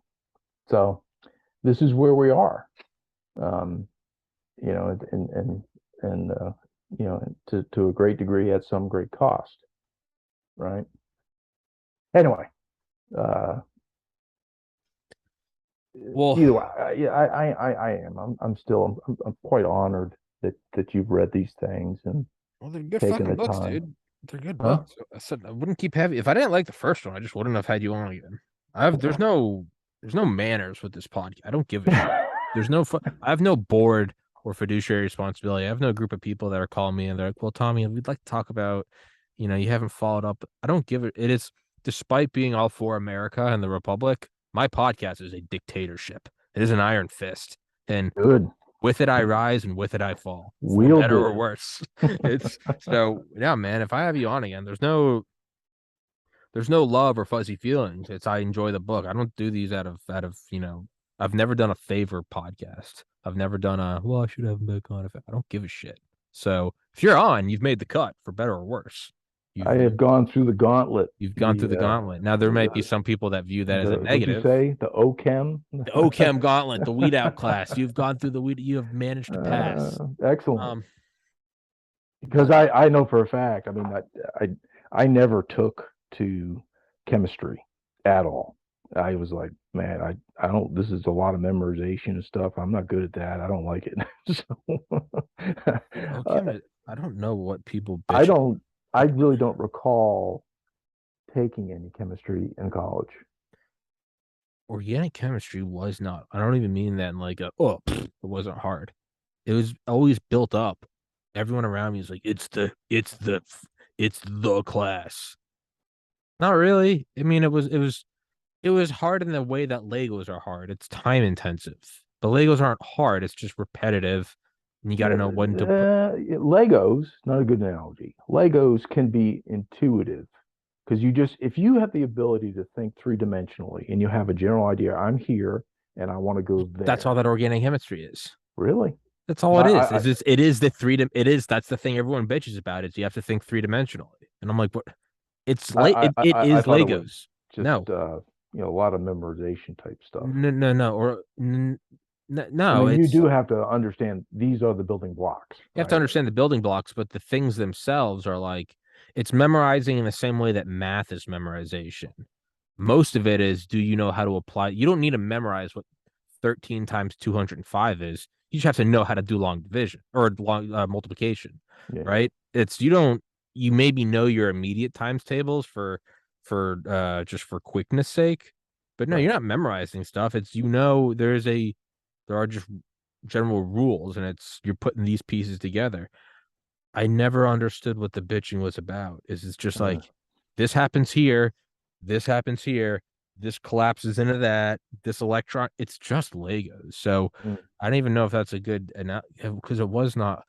So this is where we are. Um, and to a great degree at some great cost, right? Anyway, uh, Well, either way, yeah, I am. I'm quite honored that you've read these things and they're good taken fucking the books, time. dude. They're good Huh? books. I said I wouldn't keep having if I didn't like the first one, I just wouldn't have had you on again. There's no manners with this podcast. I don't give a shit. I have no board or fiduciary responsibility. I have no group of people that are calling me and they're like, "Well, Tommy, we'd like to talk about, you haven't followed up." I don't give it. It is despite being all for America and the Republic, my podcast is a dictatorship. It is an iron fist, and Good. with it I rise and with it I fall, for Wield better it. or worse. It's so yeah, man. If I have you on again, there's no love or fuzzy feelings. It's I enjoy the book. I don't do these out of I've never done a favor podcast. I've never done a well, I should have him back on if I don't give a shit. So if you're on, you've made the cut for better or worse. I You've have gone through the gauntlet. you've gone through The the gauntlet. Now there might be some people that view that as a what'd you negative. say? The OChem. The OChem gauntlet, the weed out class. You've gone through the weed. You have managed to pass. Excellent. Um, Because but I know for a fact. I mean, I never took to chemistry at all. I was like, man, I don't. This is a lot of memorization and stuff. I'm not good at that. I don't like it. So, OChem, I don't know what people I bitch. don't. I really don't recall taking any chemistry in college. Organic chemistry was not. I don't even mean that in like it wasn't hard. It was always built up. Everyone around me is like, it's the class. Not really. I mean, it was it was hard in the way that Legos are hard. It's time intensive. The Legos aren't hard. It's just repetitive, and you got to know when to put. Legos, not a good analogy. Legos can be intuitive because if you have the ability to think three-dimensionally and you have a general idea, I'm here and I want to go That's all there. that organic chemistry is. Really? That's all I, it is. I, I Is this? It is the three. It is. That's the thing everyone bitches about. Is you have to think three dimensionally, and I'm like, what? It's late. It I is thought it was Legos. just No, a lot of memorization type stuff. no, no, no, or I no. mean, you It's do have to understand these are the building blocks, you have to right? understand the building blocks, but the things themselves are like it's memorizing in the same way that math is memorization. Most of it is, do you know how to apply? You don't need to memorize what 13 times 205 is. You just have to know how to do long division or long multiplication, Yeah, right? It's you don't you maybe know your immediate times tables for just for quickness sake, but no, right. you're not memorizing stuff. It's there are just general rules, and it's you're putting these pieces together. I never understood what the bitching was about. Is it's just Uh, like this happens here, this happens here, this collapses into that, this electron. It's just Legos. So mm, I don't even know if that's a good because it was not.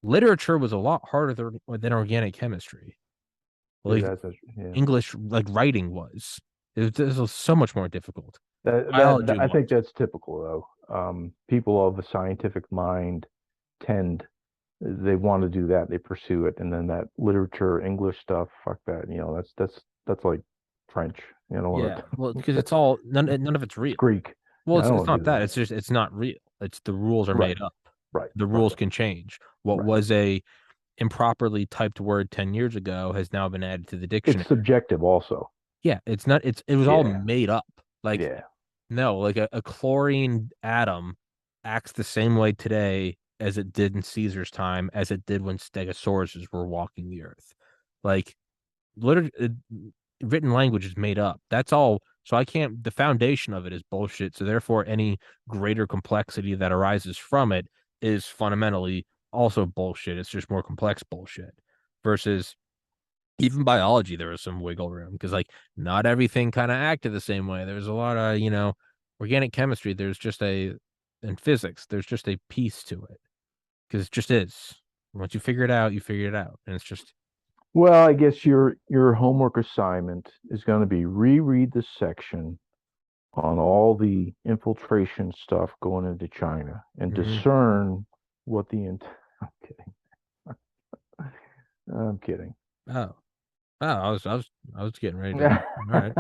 Literature was a lot harder than organic chemistry. Like yeah. English, like writing was. It was so much more difficult. Biology I think was. that's typical though. People of a scientific mind tend they want to do that, they pursue it, and then that literature, English stuff, fuck that. That's like French. You know what? Yeah, well, because it's all none of it's It's real. Greek. Well, Yeah, I don't it's want to not do that. that. It's just it's not real. It's the rules are Right, made up. right, The right, rules can change. What right. was a improperly typed word 10 years ago has now been added to the It's dictionary. subjective also. Yeah, it's not it was all Yeah, made up. Like yeah, no, like a chlorine atom acts the same way today as it did in Caesar's time as it did when stegosauruses were walking the earth. Like liter- uh, written language is made up. That's all. So I can't. The foundation of it is bullshit. So therefore, any greater complexity that arises from it is fundamentally also bullshit. It's just more complex bullshit. Versus even biology, there was some wiggle room because like not everything kind of acted the same way. There's a lot of organic chemistry. There's just a in physics. There's just a piece to it because it just is. Once you figure it out, you figure it out, and it's just Well, I guess your homework assignment is going to be reread the section on all the infiltration stuff going into China and mhm. discern what the int I'm kidding. I'm kidding. Oh. Oh, I was getting ready to. All right.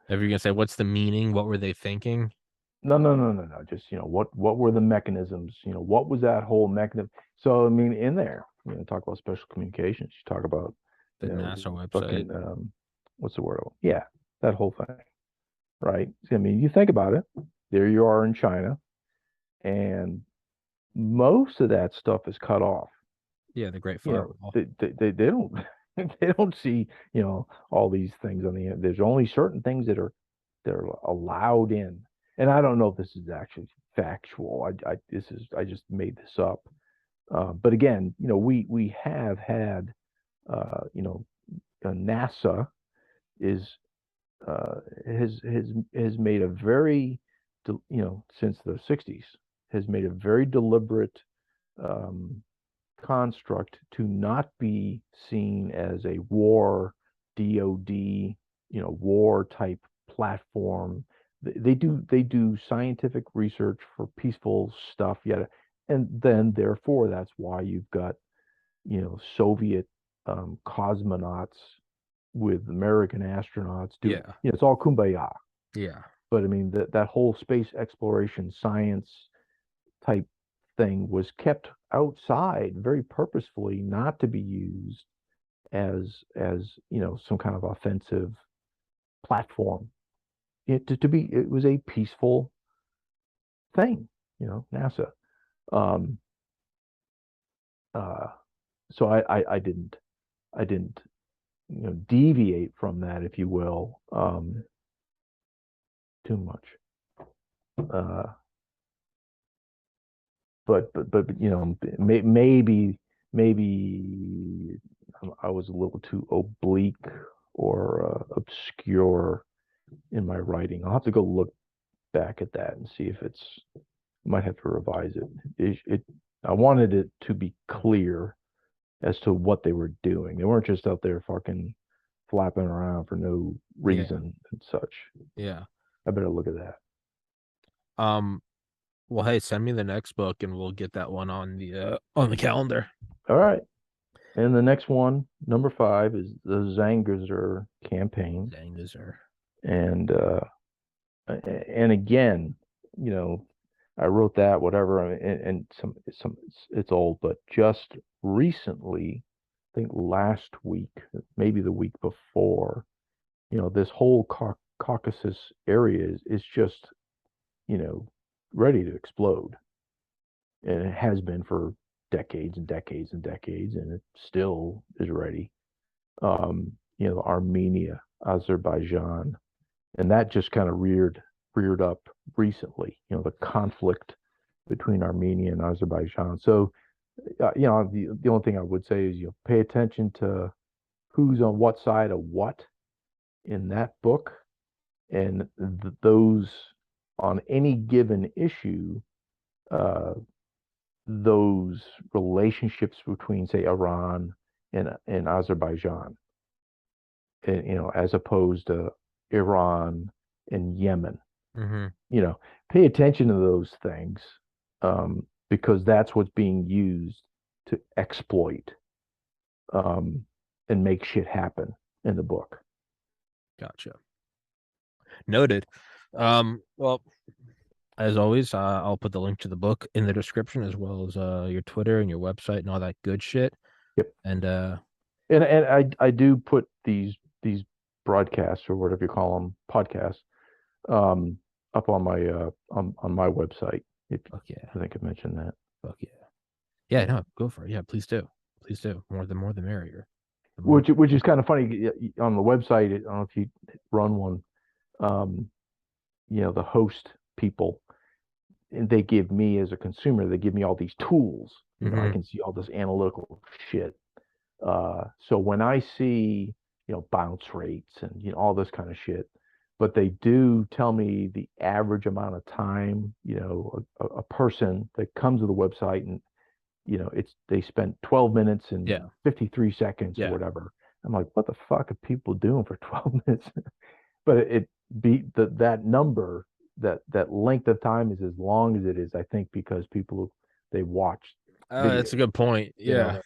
If you're gonna say what's the meaning, what were they thinking? No. Just, what were the mechanisms? What was that whole mechanism? So, I mean, in there, talk about special communications. You talk about, The NASA website. fucking, what's the word? Yeah, that whole thing, right? I mean, you think about it. There you are in China, and most of that stuff is cut off. Yeah, the Great You know, Firewall. they don't they don't see, all these things on the end. There's only certain things that are allowed in. And I don't know if this is actually factual. I just made this up. But again, we have had, NASA is has made a very, since the 60s, has made a very deliberate um, construct to not be seen as a war DoD, war type platform. They do scientific research for peaceful stuff, yet, and then therefore that's why you've got Soviet cosmonauts with American astronauts doing. Yeah. It's all kumbaya. Yeah. But I mean that whole space exploration science type thing was kept outside very purposefully, not to be used as some kind of offensive platform. It was a peaceful thing, NASA. Um, uh, so I didn't deviate from that, if you will, too much. Uh, but maybe I was a little too oblique or obscure in my writing. I'll have to go look back at that and see if it's might have to revise it. I wanted it to be clear as to what they were doing. They weren't just out there fucking flapping around for no reason and such. Yeah. I better look at that. Well, hey, send me the next book and we'll get that one on the calendar. All right. And the next one, number 5, is the Zangizer campaign. Zangizer. And again, I wrote that whatever, and it's old, but just recently, I think last week, maybe the week before, this whole Caucasus area is just, ready to explode, and it has been for decades and decades and decades, and it still is ready. Armenia, Azerbaijan, and that just kind of reared up recently. The conflict between Armenia and Azerbaijan. So, the only thing I would say is pay attention to who's on what side of what in that book, and those on any given issue, those relationships between, say, Iran and Azerbaijan, and, as opposed to Iran and Yemen. Mm-hmm. Pay attention to those things, because that's what's being used to exploit, and make shit happen in the book. Gotcha. Noted. Well, as always, I'll put the link to the book in the description, as well as your Twitter and your website and all that good shit. Yep. And I do put these broadcasts, or whatever you call them, podcasts, up on my website. Fuck yeah. I think I mentioned that. Fuck yeah. Yeah, no, go for it. Yeah, please do. Please do. More the merrier. Which is kind of funny on the website. I don't know if you run one. The host people, and they give me, as a consumer, they give me all these tools. I can see all this analytical shit. So when I see, bounce rates and, all this kind of shit, but they do tell me the average amount of time, a person that comes to the website, and, they spent 12 minutes and 53 seconds or whatever. I'm like, what the fuck are people doing for 12 minutes? But it be that number, that length of time is as long as it is, I think, because people, they watch. That's a good point. Yeah.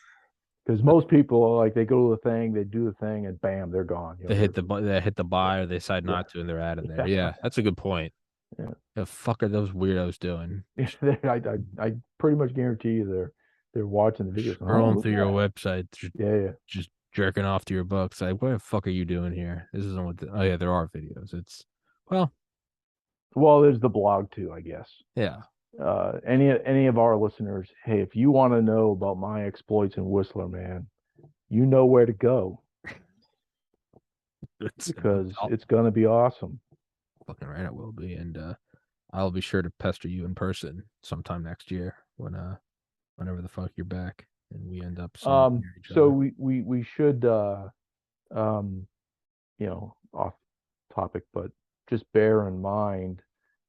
Because most people are like, they go to the thing, they do the thing, and bam, they're gone. They hit the buy, or they decide not to, and they're out of there. Yeah, that's a good point. Yeah. The fuck are those weirdos doing? I pretty much guarantee you they're watching the videos. Scrolling through your website, just jerking off to your books. Like, what the fuck are you doing here? This isn't what. Oh yeah, there are videos. It's well, there's the blog too, I guess. Yeah. Any of our listeners, hey, if you want to know about my exploits in Whistler, man, you know where to go, because it's gonna be awesome. Fucking right, it will be, and I'll be sure to pester you in person sometime next year whenever the fuck you're back and we end up. So we should, off topic, but just bear in mind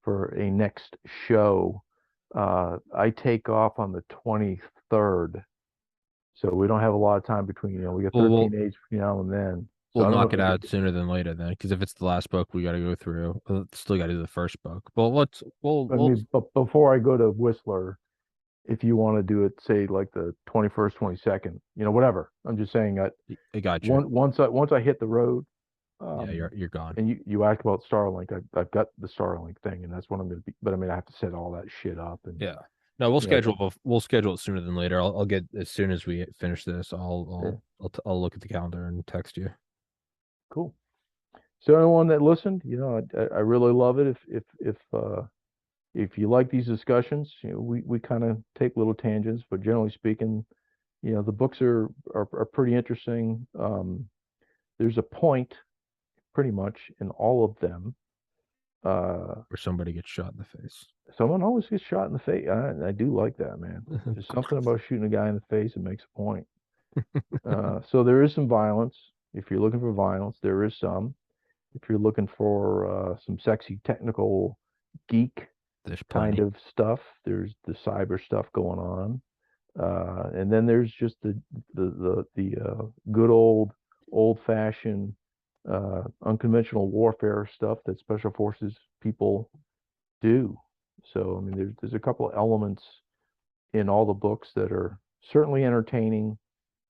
for a next show, I take off on the 23rd, so we don't have a lot of time between. We got 13 days between now and then. We'll knock it out sooner than later, then, because if it's the last book, we got to go through. Still got to do the first book. But but before I go to Whistler, if you want to do it, say like the 21st, 22nd, whatever. I'm just saying that I got you. Once I hit the road, you're gone. And you asked about Starlink. I've got the Starlink thing, and that's what I'm going to be. But I have to set all that shit up. And no, we'll schedule it sooner than later. I'll get, as soon as we finish this. I'll look at the calendar and text you. Cool. So anyone that listened, I really love it. If you like these discussions, we kind of take little tangents, but generally speaking, the books are pretty interesting. There's a point, pretty much, in all of them, where somebody gets shot in the face. Someone always gets shot in the face. I do like that, man. There's something about shooting a guy in the face that makes a point. So there is some violence. If you're looking for violence, there is some. if you're looking for some sexy technical geek There's kind plenty. of stuff, there's the cyber stuff going on. And then there's just the good old fashioned unconventional warfare stuff that special forces people do. So I mean, there's a couple of elements in all the books that are certainly entertaining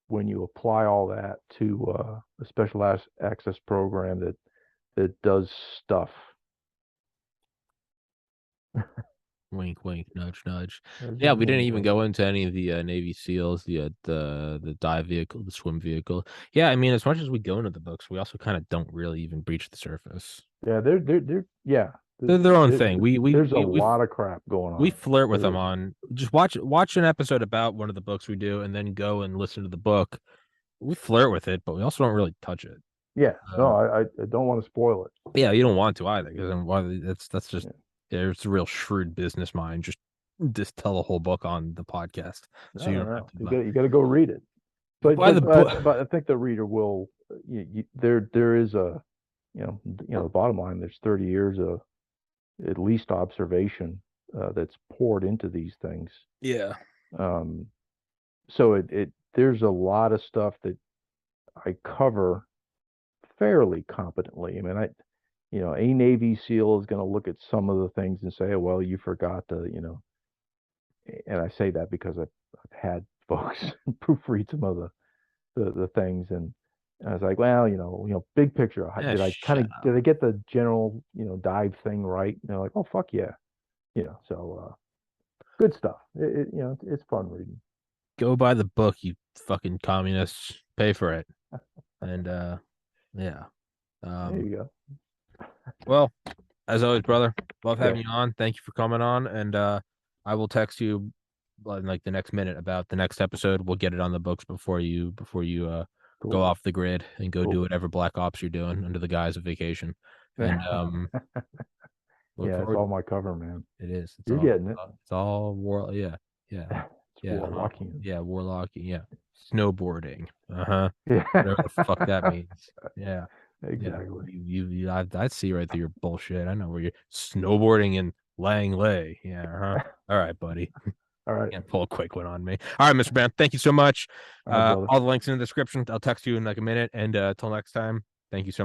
when you apply all that to a special access program that does stuff. Wink, wink, nudge, nudge. There's Yeah, a we didn't wink, even wink. go into any of the Navy SEALs, the dive vehicle, the swim vehicle. Yeah, I mean, as much as we go into the books, we also kind of don't really even breach the surface. Yeah, yeah. They're their own thing. There's a lot of crap going We on. flirt with There them is. on just watch an episode about one of the books we do, and then go and listen to the book. We flirt with it, but we also don't really touch it. Yeah, no, Uh, I don't want to spoil it. yeah, you don't want to either, because then that's just Yeah. it's a real shrewd business mind. Just tell the whole book on the podcast, so No, you no, don't have no. to You got to go read it. But buy the book. I think the reader will. There is a the bottom line. There's 30 years of at least observation that's poured into these things. Yeah, Um, so it there's a lot of stuff that I cover fairly competently. I mean, a Navy SEAL is going to look at some of the things and say, oh, well, you forgot to, and I say that because I've had folks proofread some of the things, and I was like, well, big picture, shut up. did I get the general, dive thing right? And they're like, oh, fuck yeah, so good stuff. It's fun reading. Go buy the book, you fucking communists. Pay for it, and yeah. There Um, you go. well, as always, brother, love Yeah, having you on. Thank you for coming on, and I will text you in like the next minute about the next episode. We'll get it on the books before you go cool, off the grid and go do cool. whatever black ops you're doing under the guise of vacation. And look Yeah, it's forward. all my cover, man. It is. You're getting it. It's all war. Yeah, yeah, It's yeah, warlocking. yeah. Warlocking. Yeah, snowboarding. Uh-huh. Yeah, Whatever the fuck that means. Yeah. Yeah, exactly. I see right through your bullshit. I know where you're snowboarding in Langley. Yeah, huh? All right, buddy. All right, Can't pull a quick one on me. All right, Mr. Bam. Thank you so much. all right, brother. All the links in the description. I'll text you in like a minute. And till next time, thank you so much.